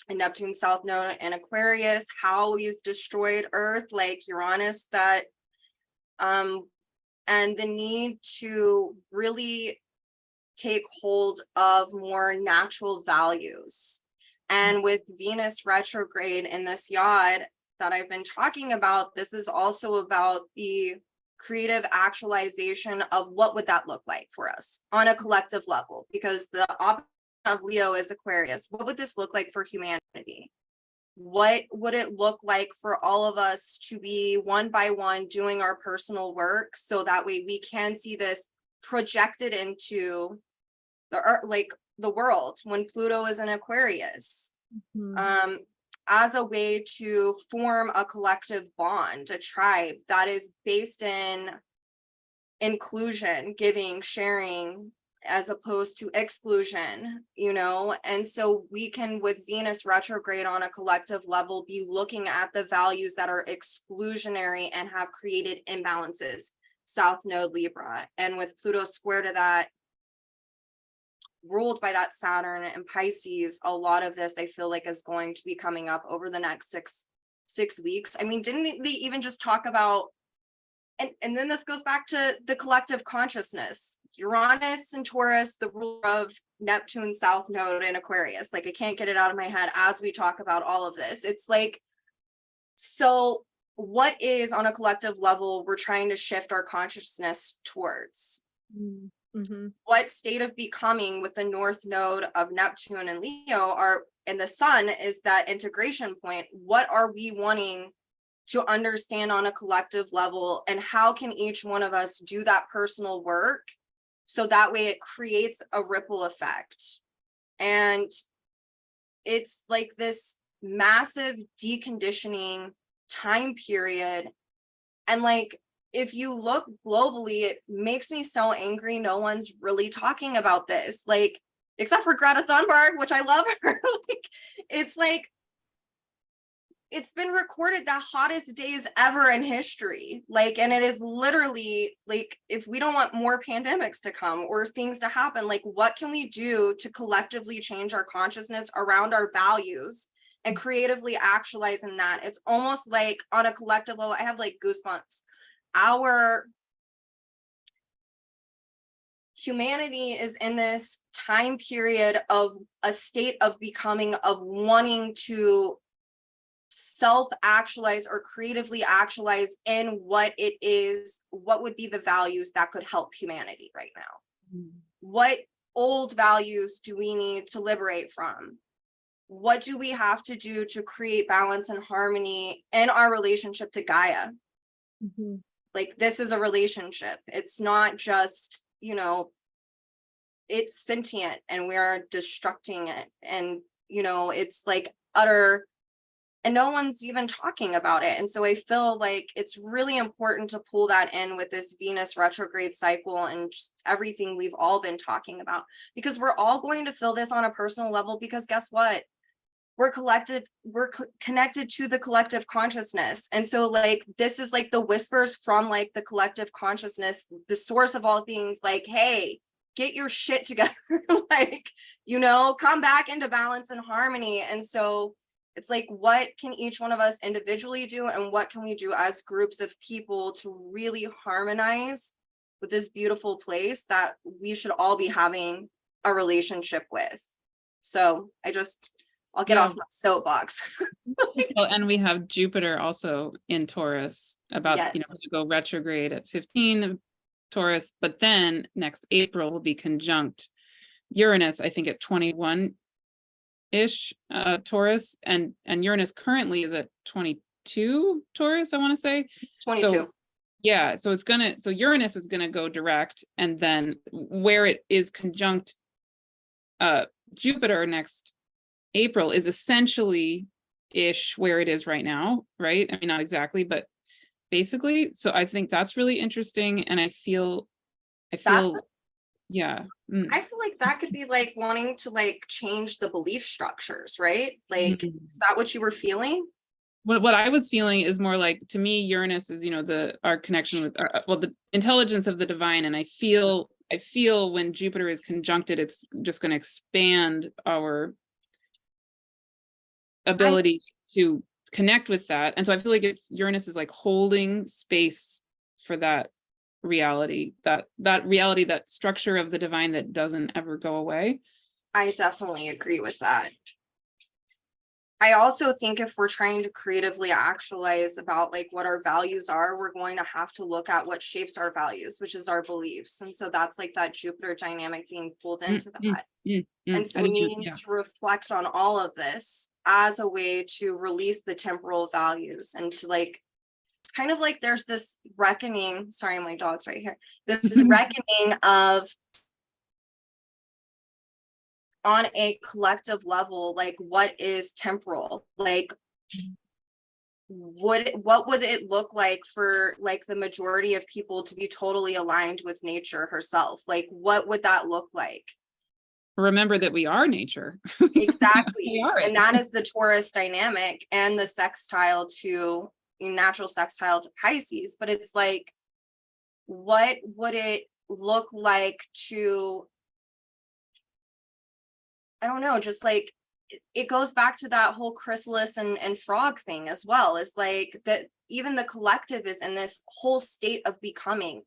[SPEAKER 3] a Neptune South Node and Aquarius, how we've destroyed Earth, like Uranus, that and the need to really take hold of more natural values. And with Venus retrograde in this yacht that I've been talking about, this is also about the creative actualization of what would that look like for us on a collective level, because the opposite of Leo is Aquarius. What would this look like for humanity? What would it look like for all of us to be one by one doing our personal work, so that way we can see this projected into the earth, like the world when Pluto is in Aquarius, as a way to form a collective bond, a tribe that is based in inclusion, giving, sharing, as opposed to exclusion, and so we can, with Venus retrograde on a collective level, be looking at the values that are exclusionary and have created imbalances. South Node Libra, and with Pluto square to that, ruled by that Saturn and Pisces, a lot of this I feel like is going to be coming up over the next six weeks. I mean, didn't they even just talk about, and then this goes back to the collective consciousness, Uranus and Taurus, the ruler of Neptune South Node and Aquarius. Like I can't get it out of my head as we talk about all of this. It's like, so what is on a collective level we're trying to shift our consciousness towards? What state of becoming with the North Node of Neptune and Leo and the Sun is that integration point. What are we wanting to understand on a collective level, and how can each one of us do that personal work so that way it creates a ripple effect? And it's like this massive deconditioning time period. And like, if you look globally, it makes me so angry no one's really talking about this, like except for Greta Thunberg, which I love her. Like, it's like, it's been recorded the hottest days ever in history. Like, and it is literally like, if we don't want more pandemics to come or things to happen, like what can we do to collectively change our consciousness around our values and creatively actualizing that? It's almost like on a collective level, I have like goosebumps. Our humanity is in this time period of a state of becoming, of wanting to self-actualize or creatively actualize in what it is, what would be the values that could help humanity right now? What old values do we need to liberate from? What do we have to do to create balance and harmony in our relationship to Gaia? Like, this is a relationship. It's not just, you know, it's sentient and we are destructing it. And, you know, it's like utter, and no one's even talking about it. And so I feel like it's really important to pull that in with this Venus retrograde cycle and just everything we've all been talking about, because we're all going to feel this on a personal level, because guess what? We're connected to the collective consciousness. And so like, this is like the whispers from like the collective consciousness, the source of all things, like, hey, get your shit together. Like, you know, come back into balance and harmony. And so it's like, what can each one of us individually do, and what can we do as groups of people to really harmonize with this beautiful place that we should all be having a relationship with? So I'll get off my soapbox.
[SPEAKER 1] Well, and we have Jupiter also in Taurus, about, you know, to go retrograde at 15 Taurus, but then next April will be conjunct Uranus, I think at 21-ish Taurus, and Uranus currently is at 22 Taurus, I want to say.
[SPEAKER 3] 22.
[SPEAKER 1] So, yeah, so Uranus is gonna go direct, and then where it is conjunct Jupiter next April is essentially ish where it is right now, right? I mean, not exactly, but basically. So I think that's really interesting. And I feel yeah.
[SPEAKER 3] I feel like that could be like wanting to like change the belief structures, right? Like, is that what you were feeling?
[SPEAKER 1] What I was feeling is more like, to me, Uranus is, you know, our connection with, the intelligence of the divine. And I feel when Jupiter is conjuncted, it's just going to expand our ability to connect with that. And so I feel like Uranus is like holding space for that reality, that reality, that structure of the divine that doesn't ever go away.
[SPEAKER 3] I definitely agree with that. I also think if we're trying to creatively actualize about like what our values are, we're going to have to look at what shapes our values, which is our beliefs. And so that's like that Jupiter dynamic being pulled into that. And so we need to reflect on all of this as a way to release the temporal values, and to like, it's kind of like there's this reckoning, sorry, my dog's right here, this reckoning of, on a collective level, like what is temporal? Like, what would it look like for like the majority of people to be totally aligned with nature herself? Like, what would that look like?
[SPEAKER 1] Remember that we are nature.
[SPEAKER 3] Exactly. And that is the Taurus dynamic and the natural sextile to Pisces. But it's like, what would it look like to, I don't know, just like, it goes back to that whole chrysalis and frog thing as well. Is like that even the collective is in this whole state of becoming.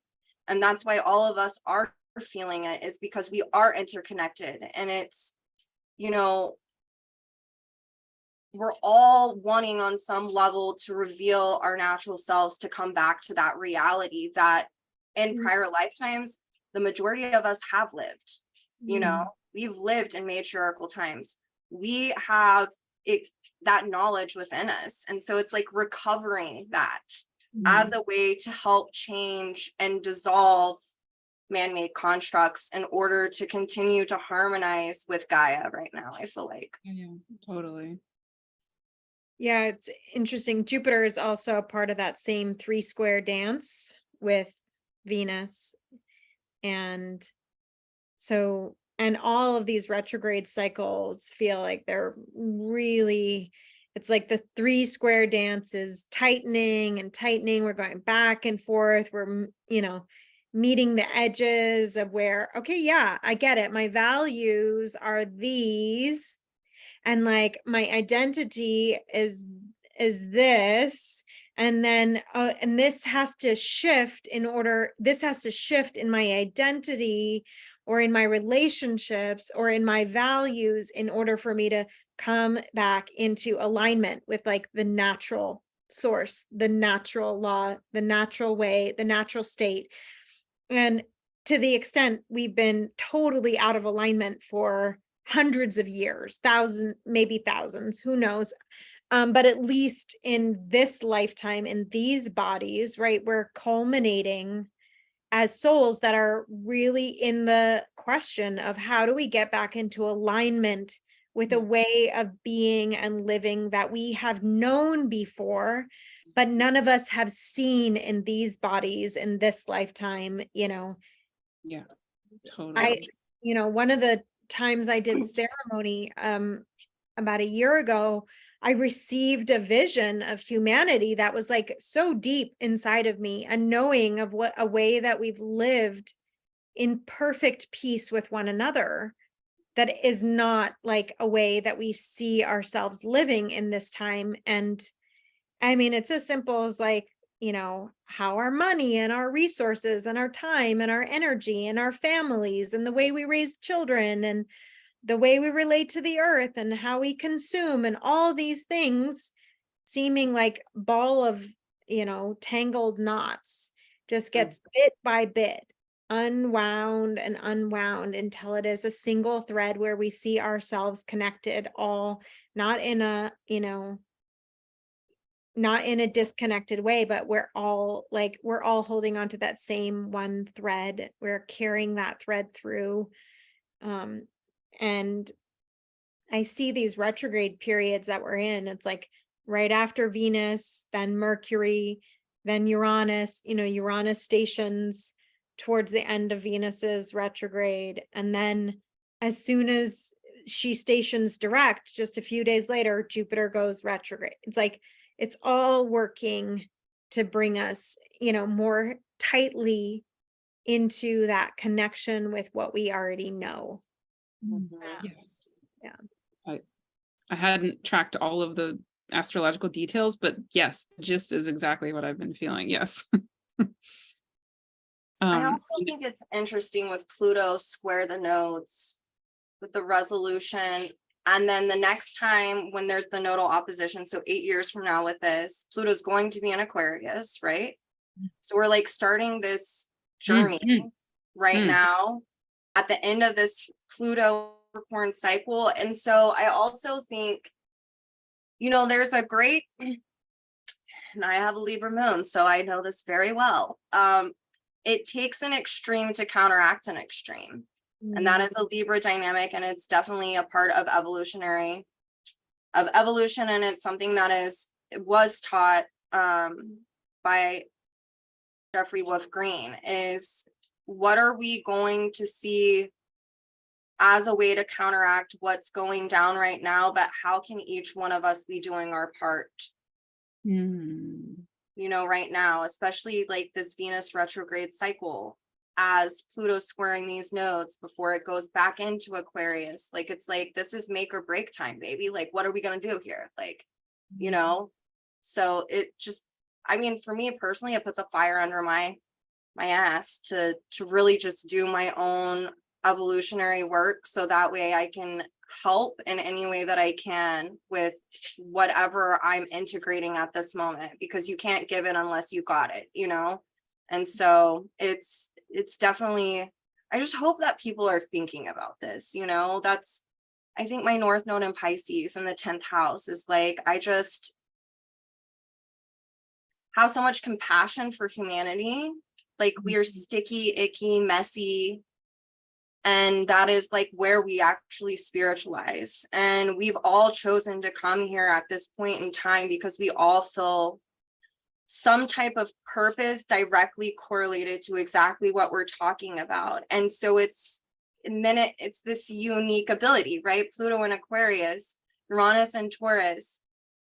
[SPEAKER 3] And that's why all of us are feeling it, is because we are interconnected. And it's, you know, we're all wanting on some level to reveal our natural selves, to come back to that reality that in prior lifetimes, the majority of us have lived. You know, we've lived in matriarchal times. We have that knowledge within us. And so it's like recovering that as a way to help change and dissolve man-made constructs in order to continue to harmonize with Gaia right now, I feel like.
[SPEAKER 1] Yeah, totally.
[SPEAKER 2] Yeah, it's interesting. Jupiter is also a part of that same 3 square dance with Venus. And so, and all of these retrograde cycles feel like they're really, it's like the 3 square dance is tightening and tightening. We're going back and forth. We're, you know, meeting the edges of where, okay, yeah, I get it. My values are these, and like my identity is this, and then and this has to shift in my identity or in my relationships or in my values in order for me to come back into alignment with like the natural source, the natural law, the natural way, the natural state. And to the extent we've been totally out of alignment for hundreds of years, thousands, maybe thousands, who knows? But at least in this lifetime, in these bodies, right, we're culminating as souls that are really in the question of how do we get back into alignment with a way of being and living that we have known before, but none of us have seen in these bodies in this lifetime, you know.
[SPEAKER 1] Yeah, totally.
[SPEAKER 2] One of the times I did ceremony about a year ago, I received a vision of humanity that was like so deep inside of me, a knowing of what a way that we've lived in perfect peace with one another, that is not like a way that we see ourselves living in this time. And I mean, it's as simple as like, how our money and our resources and our time and our energy and our families and the way we raise children and the way we relate to the earth and how we consume and all these things seeming like ball of, tangled knots just gets bit by bit unwound and unwound until it is a single thread where we see ourselves connected, all not in a, not in a disconnected way, but we're all holding on to that same one thread. We're carrying that thread through. And I see these retrograde periods that we're in. It's like right after Venus, then Mercury, then Uranus. Uranus stations towards the end of Venus's retrograde. And then as soon as she stations direct, just a few days later, Jupiter goes retrograde. It's like, it's all working to bring us, more tightly into that connection with what we already know.
[SPEAKER 1] Yes.
[SPEAKER 2] Yeah.
[SPEAKER 1] I hadn't tracked all of the astrological details, but yes, the gist is exactly what I've been feeling. Yes.
[SPEAKER 3] I also think it's interesting with Pluto square the nodes with the resolution. And then the next time when there's the nodal opposition, so 8 years from now with this, Pluto's going to be in Aquarius, right? So we're like starting this journey right now at the end of this Pluto Capricorn cycle. And so I also think, there's a great, and I have a Libra Moon, so I know this very well. It takes an extreme to counteract an extreme. And that is a Libra dynamic, and it's definitely a part of evolution, and it's something that was taught by Jeffrey Wolf Green, is what are we going to see as a way to counteract what's going down right now, but how can each one of us be doing our part? Right now, especially like this Venus retrograde cycle, as Pluto squaring these nodes before it goes back into Aquarius. Like, it's like, this is make or break time, baby. Like, what are we going to do here? Like, so it just, for me personally, it puts a fire under my ass to really just do my own evolutionary work. So that way I can help in any way that I can with whatever I'm integrating at this moment, because you can't give it unless you got it, And so it's definitely, I just hope that people are thinking about this, that's, I think my North Node in Pisces in the 10th house is like, I just have so much compassion for humanity. Like, we are sticky, icky, messy. And that is like where we actually spiritualize. And we've all chosen to come here at this point in time because we all feel some type of purpose directly correlated to exactly what we're talking about. And so it's this unique ability, right? Pluto in Aquarius, Uranus and Taurus.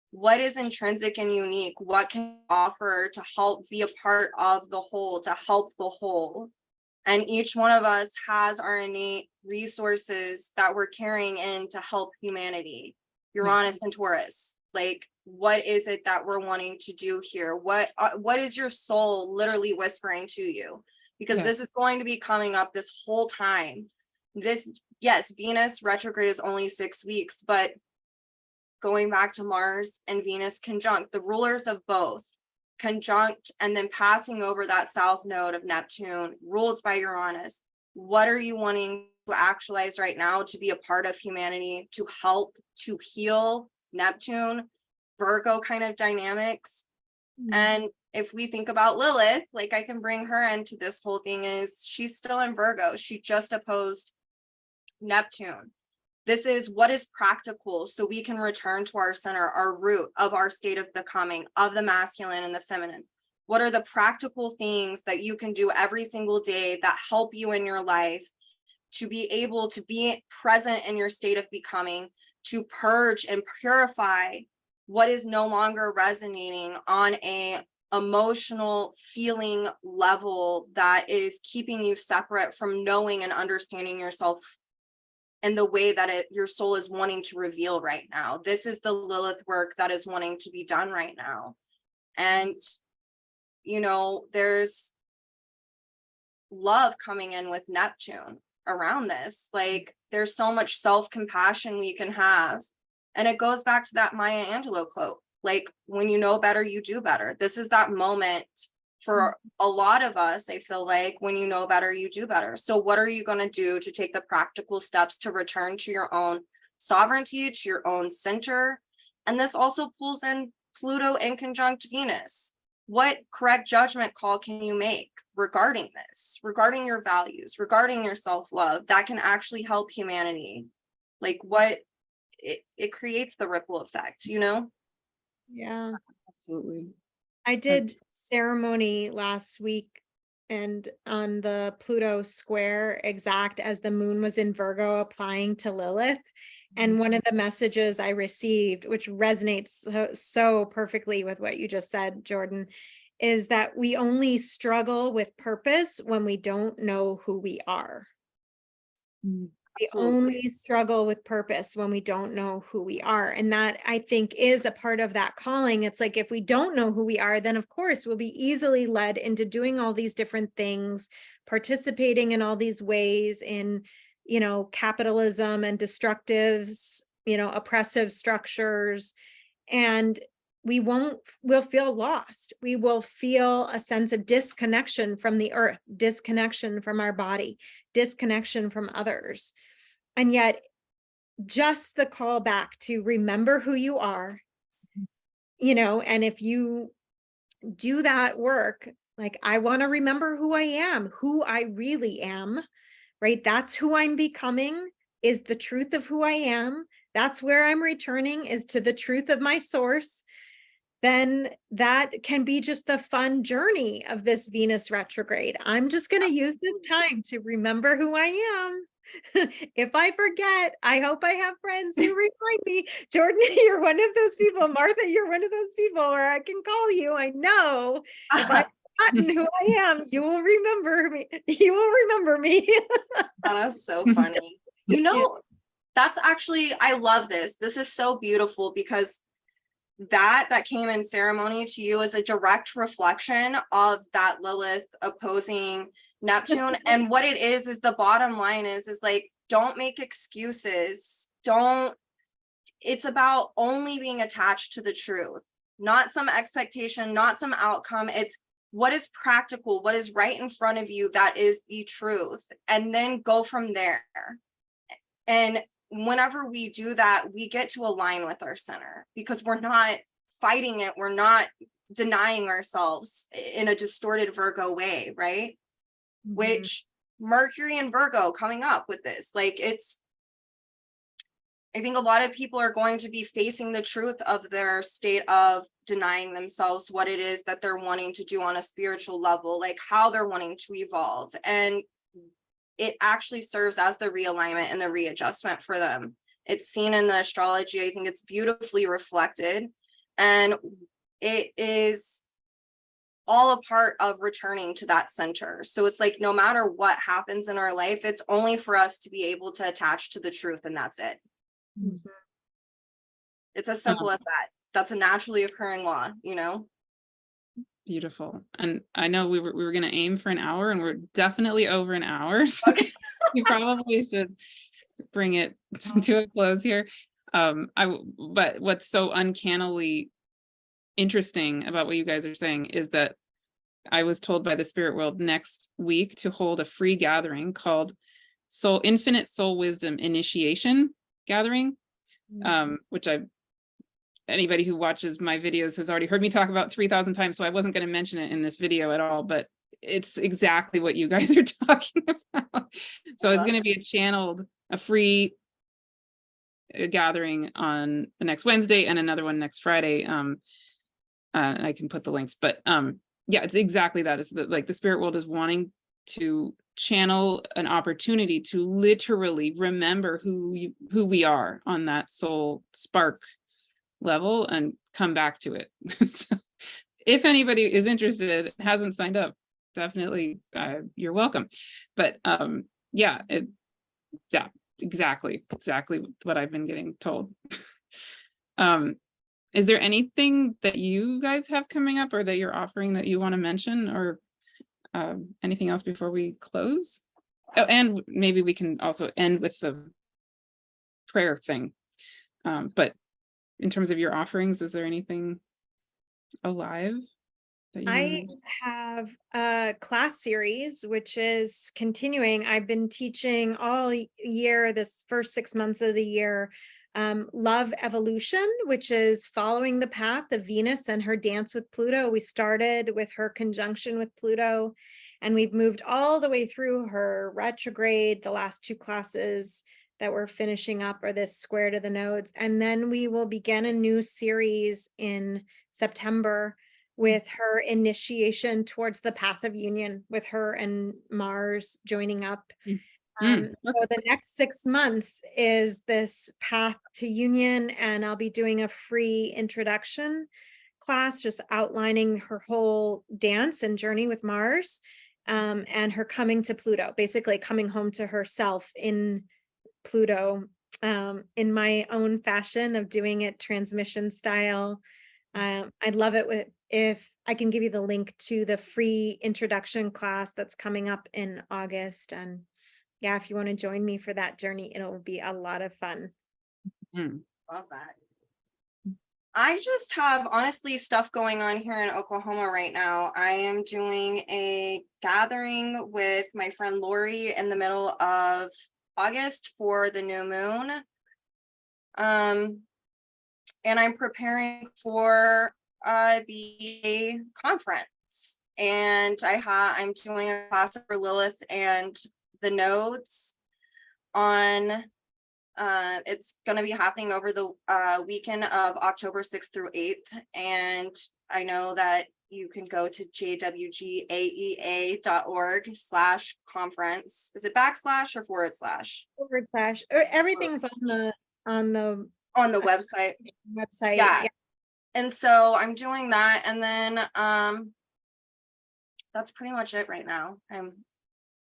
[SPEAKER 3] What is intrinsic and unique? What can offer to help be a part of the whole, to help the whole? And each one of us has our innate resources that we're carrying in to help humanity. Uranus and Taurus, like, what is it that we're wanting to do here? What is your soul literally whispering to you? Because this is going to be coming up this whole time. Venus retrograde is only 6 weeks, but going back to Mars and Venus conjunct, the rulers of both conjunct, and then passing over that south node of Neptune, ruled by Uranus. What are you wanting to actualize right now to be a part of humanity, to help to heal Neptune, Virgo kind of dynamics? And if we think about Lilith, like I can bring her into this whole thing, is she's still in Virgo. She just opposed Neptune. This is what is practical, so we can return to our center, our root of our state of becoming, of the masculine and the feminine. What are the practical things that you can do every single day that help you in your life to be able to be present in your state of becoming, to purge and purify what is no longer resonating on a emotional feeling level that is keeping you separate from knowing and understanding yourself in the way that your soul is wanting to reveal right now. This is the Lilith work that is wanting to be done right now. And, you know, there's love coming in with Neptune around this. Like, there's so much self-compassion we can have. And it goes back to that Maya Angelou quote, like, when you know better, you do better. This is that moment for a lot of us, I feel like, when you know better, you do better. So what are you going to do to take the practical steps to return to your own sovereignty, to your own center? And this also pulls in Pluto in conjunct Venus. What correct judgment call can you make regarding this, regarding your values, regarding your self-love, that can actually help humanity? Like, what it creates the ripple effect, you know?
[SPEAKER 2] Yeah.
[SPEAKER 1] Absolutely.
[SPEAKER 2] I did ceremony last week, and on the Pluto Square, exact as the moon was in Virgo applying to Lilith. And one of the messages I received, which resonates so perfectly with what you just said, Jordyn, is that we only struggle with purpose when we don't know who we are. We
[SPEAKER 3] Absolutely.
[SPEAKER 2] only struggle with purpose when we don't know who we are. And that, I think, is a part of that calling. It's like, if we don't know who we are, then of course we'll be easily led into doing all these different things, participating in all these ways in, you know, capitalism and destructive, you know, oppressive structures. And we'll feel lost. We will feel a sense of disconnection from the earth, disconnection from our body, disconnection from others. And yet, just the call back to remember who you are, you know, and if you do that work, like, I want to remember who I am, who I really am, right? That's who I'm becoming, is the truth of who I am. That's where I'm returning, is to the truth of my source. Then that can be just the fun journey of this Venus retrograde. I'm just going to use this time to remember who I am. If I forget, I hope I have friends who remind me. Jordyn, you're one of those people. Martha, you're one of those people where I can call you. I know if I've forgotten who I am, you will remember me. You will remember me.
[SPEAKER 3] That is so funny. You know, that's actually, I love this. This is so beautiful, because that came in ceremony to you is a direct reflection of that Lilith opposing Neptune. And what it is the bottom line is like, don't make excuses. It's about only being attached to the truth, not some expectation, not some outcome. It's what is practical, what is right in front of you, that is the truth. And then go from there. And whenever we do that, we get to align with our center, because we're not fighting it. We're not denying ourselves in a distorted Virgo way, right? Mm-hmm. Which Mercury and Virgo coming up with this, like, I think a lot of people are going to be facing the truth of their state of denying themselves what it is that they're wanting to do on a spiritual level, like how they're wanting to evolve. And it actually serves as the realignment and the readjustment for them. It's seen in the astrology. I think it's beautifully reflected, and it is all a part of returning to that center. So it's like, no matter what happens in our life, it's only for us to be able to attach to the truth, and that's it. Mm-hmm. It's as simple as that. That's a naturally occurring law, you know?
[SPEAKER 1] Beautiful. And I know we were going to aim for an hour, and we're definitely over an hour. So
[SPEAKER 3] okay.
[SPEAKER 1] we probably should bring it to a close here. But what's so uncannily interesting about what you guys are saying is that I was told by the spirit world next week to hold a free gathering called Infinite Soul Wisdom Initiation Gathering, which anybody who watches my videos has already heard me talk about 3,000 times, so I wasn't going to mention it in this video at all, but it's exactly what you guys are talking about. So it's going to be a free gathering on the next Wednesday and another one next Friday. And I can put the links, but yeah, it's exactly that. It's like the spirit world is wanting to channel an opportunity to literally remember who we are on that soul spark level and come back to it. So if anybody is interested, hasn't signed up, definitely you're welcome. But yeah, exactly what I've been getting told. Is there anything that you guys have coming up or that you're offering that you want to mention, or anything else before we close? Oh, and maybe we can also end with the prayer thing. But in terms of your offerings, is there anything alive that you
[SPEAKER 2] I have a class series, which is continuing. I've been teaching all year, this first 6 months of the year, Love Evolution, which is following the path of Venus and her dance with Pluto. We started with her conjunction with Pluto, and we've moved all the way through her retrograde. The last 2 classes that we're finishing up are this square to the nodes. And then we will begin a new series in September with her initiation towards the path of union, with her and Mars joining up. So the next 6 months is this path to union, and I'll be doing a free introduction class, just outlining her whole dance and journey with Mars, and her coming to Pluto, basically coming home to herself in Pluto, in my own fashion of doing it transmission style. I'd love it if I can give you the link to the free introduction class that's coming up in August. And yeah, if you want to join me for that journey, it'll be a lot of fun.
[SPEAKER 3] Love that. I just have honestly stuff going on here in Oklahoma right now. I am doing a gathering with my friend Lori in the middle of August for the new moon. And I'm preparing for the conference, and I'm doing a class for Lilith and the nodes on it's going to be happening over the weekend of October 6th through 8th, and I know that you can go to jwgaea.org/conference. Is it / or /?
[SPEAKER 2] Everything's on the
[SPEAKER 3] website.
[SPEAKER 2] Yeah.
[SPEAKER 3] And so I'm doing that, and then that's pretty much it right now. I'm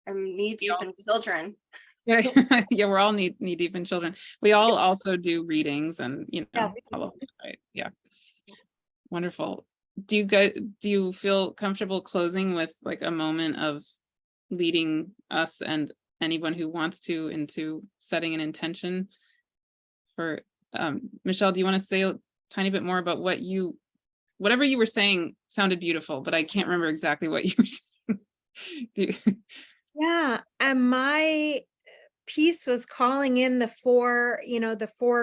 [SPEAKER 3] knee deep in children.
[SPEAKER 1] Yeah, yeah, we're all knee deep in children. We all also do readings, and right? Yeah, wonderful. Do you feel comfortable closing with like a moment of leading us and anyone who wants to into setting an intention for Michelle? Do you want to say a tiny bit more about whatever you were saying sounded beautiful, but I can't remember exactly what you were saying.
[SPEAKER 2] Yeah, and my piece was calling in the 4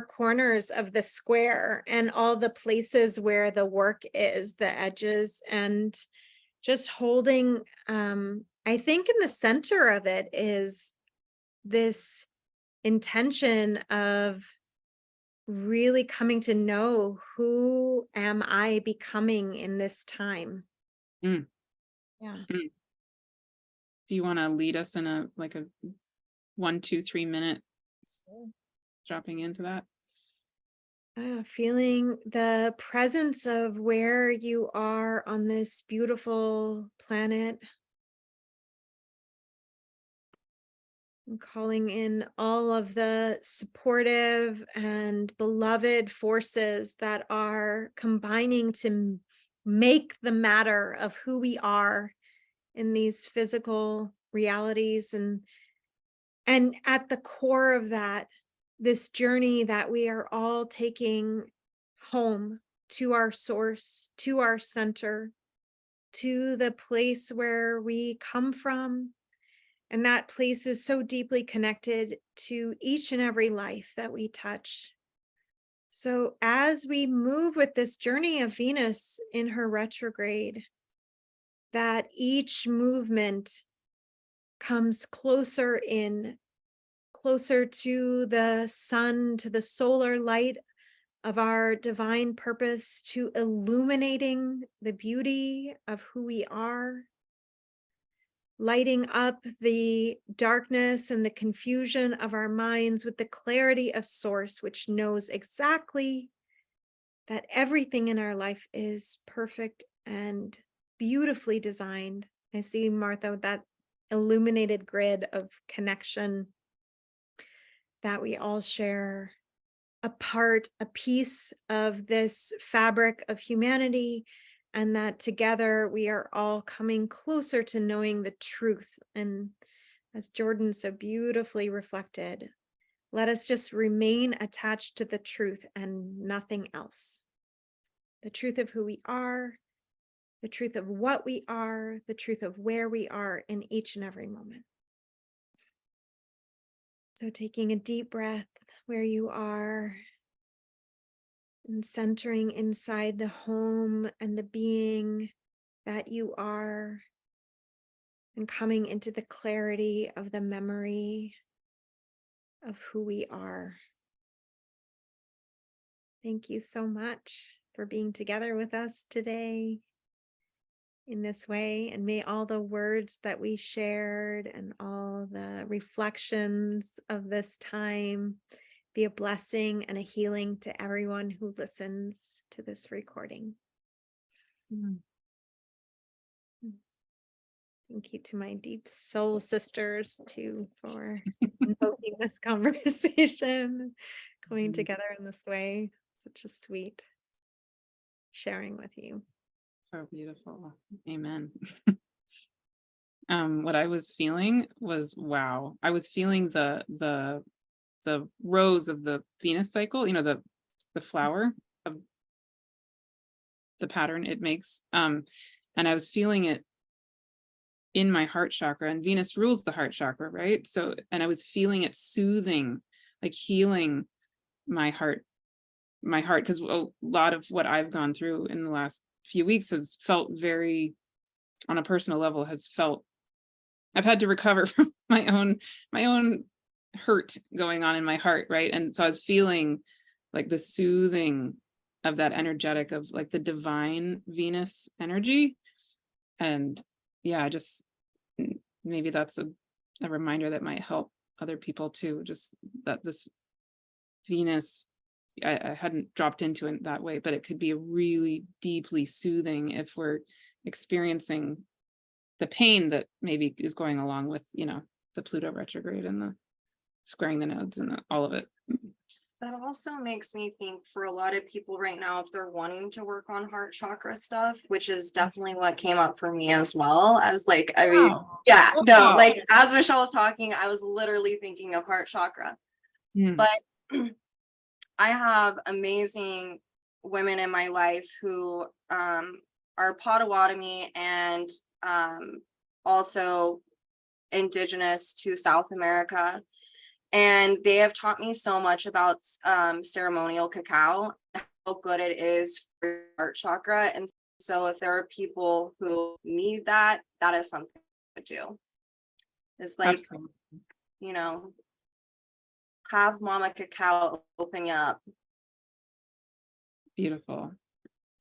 [SPEAKER 2] corners of the square and all the places where the work is, the edges, and just holding, I think in the center of it is this intention of really coming to know, who am I becoming in this time? Yeah.
[SPEAKER 1] Do you want to lead us in a 1, 2, 3 minute dropping into that?
[SPEAKER 2] Feeling the presence of where you are on this beautiful planet. And calling in all of the supportive and beloved forces that are combining to make the matter of who we are in these physical realities. And at the core of that, this journey that we are all taking home to our source, to our center, to the place where we come from. And that place is so deeply connected to each and every life that we touch. So as we move with this journey of Venus in her retrograde, that each movement comes closer in, closer to the sun, to the solar light of our divine purpose, to illuminating the beauty of who we are, lighting up the darkness and the confusion of our minds with the clarity of source, which knows exactly that everything in our life is perfect and beautifully designed. I see Martha with that illuminated grid of connection that we all share, a part, a piece of this fabric of humanity, and that together we are all coming closer to knowing the truth. And as Jordyn so beautifully reflected, let us just remain attached to the truth and nothing else. The truth of who we are, the truth of what we are, the truth of where we are in each and every moment. So taking a deep breath where you are, and centering inside the home and the being that you are, and coming into the clarity of the memory of who we are. Thank you so much for being together with us today in this way. And may all the words that we shared and all the reflections of this time be a blessing and a healing to everyone who listens to this recording. Thank you to my deep soul sisters too for invoking this conversation, coming together in this way. Such a sweet sharing with you.
[SPEAKER 1] So beautiful. Amen. What I was feeling was, wow. I was feeling the rose of the Venus cycle, the flower of the pattern it makes. And I was feeling it in my heart chakra, and Venus rules the heart chakra, right? So, and I was feeling it soothing, like healing my heart, because a lot of what I've gone through in the last few weeks has felt very, on a personal level, I've had to recover from my own hurt going on in my heart, right? And so I was feeling like the soothing of that energetic of like the divine Venus energy. And yeah, just maybe that's a reminder that might help other people too, just that this Venus, I hadn't dropped into it that way, but it could be really deeply soothing if we're experiencing the pain that maybe is going along with, the Pluto retrograde and the squaring the nodes and all of it.
[SPEAKER 3] That also makes me think for a lot of people right now, if they're wanting to work on heart chakra stuff, which is definitely what came up for me as well. I was like, like as Michelle was talking, I was literally thinking of heart chakra. But I have amazing women in my life who are Potawatomi and also indigenous to South America. And they have taught me so much about ceremonial cacao, how good it is for heart chakra. And so if there are people who need that, that is something to do. It's like, absolutely. Have Mama Cacao open you up.
[SPEAKER 1] Beautiful.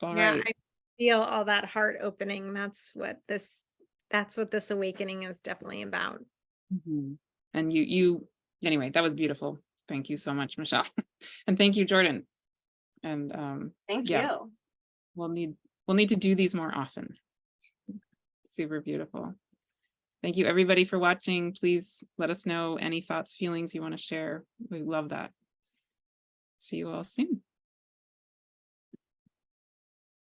[SPEAKER 1] All
[SPEAKER 2] yeah,
[SPEAKER 1] right.
[SPEAKER 2] I feel all that heart opening. That's what this awakening is definitely about.
[SPEAKER 1] Mm-hmm. And you anyway, that was beautiful. Thank you so much, Michelle. And thank you, Jordyn. And
[SPEAKER 3] thank you.
[SPEAKER 1] We'll need to do these more often. Super beautiful. Thank you everybody for watching. Please let us know any thoughts, feelings you want to share. We love that. See you all soon.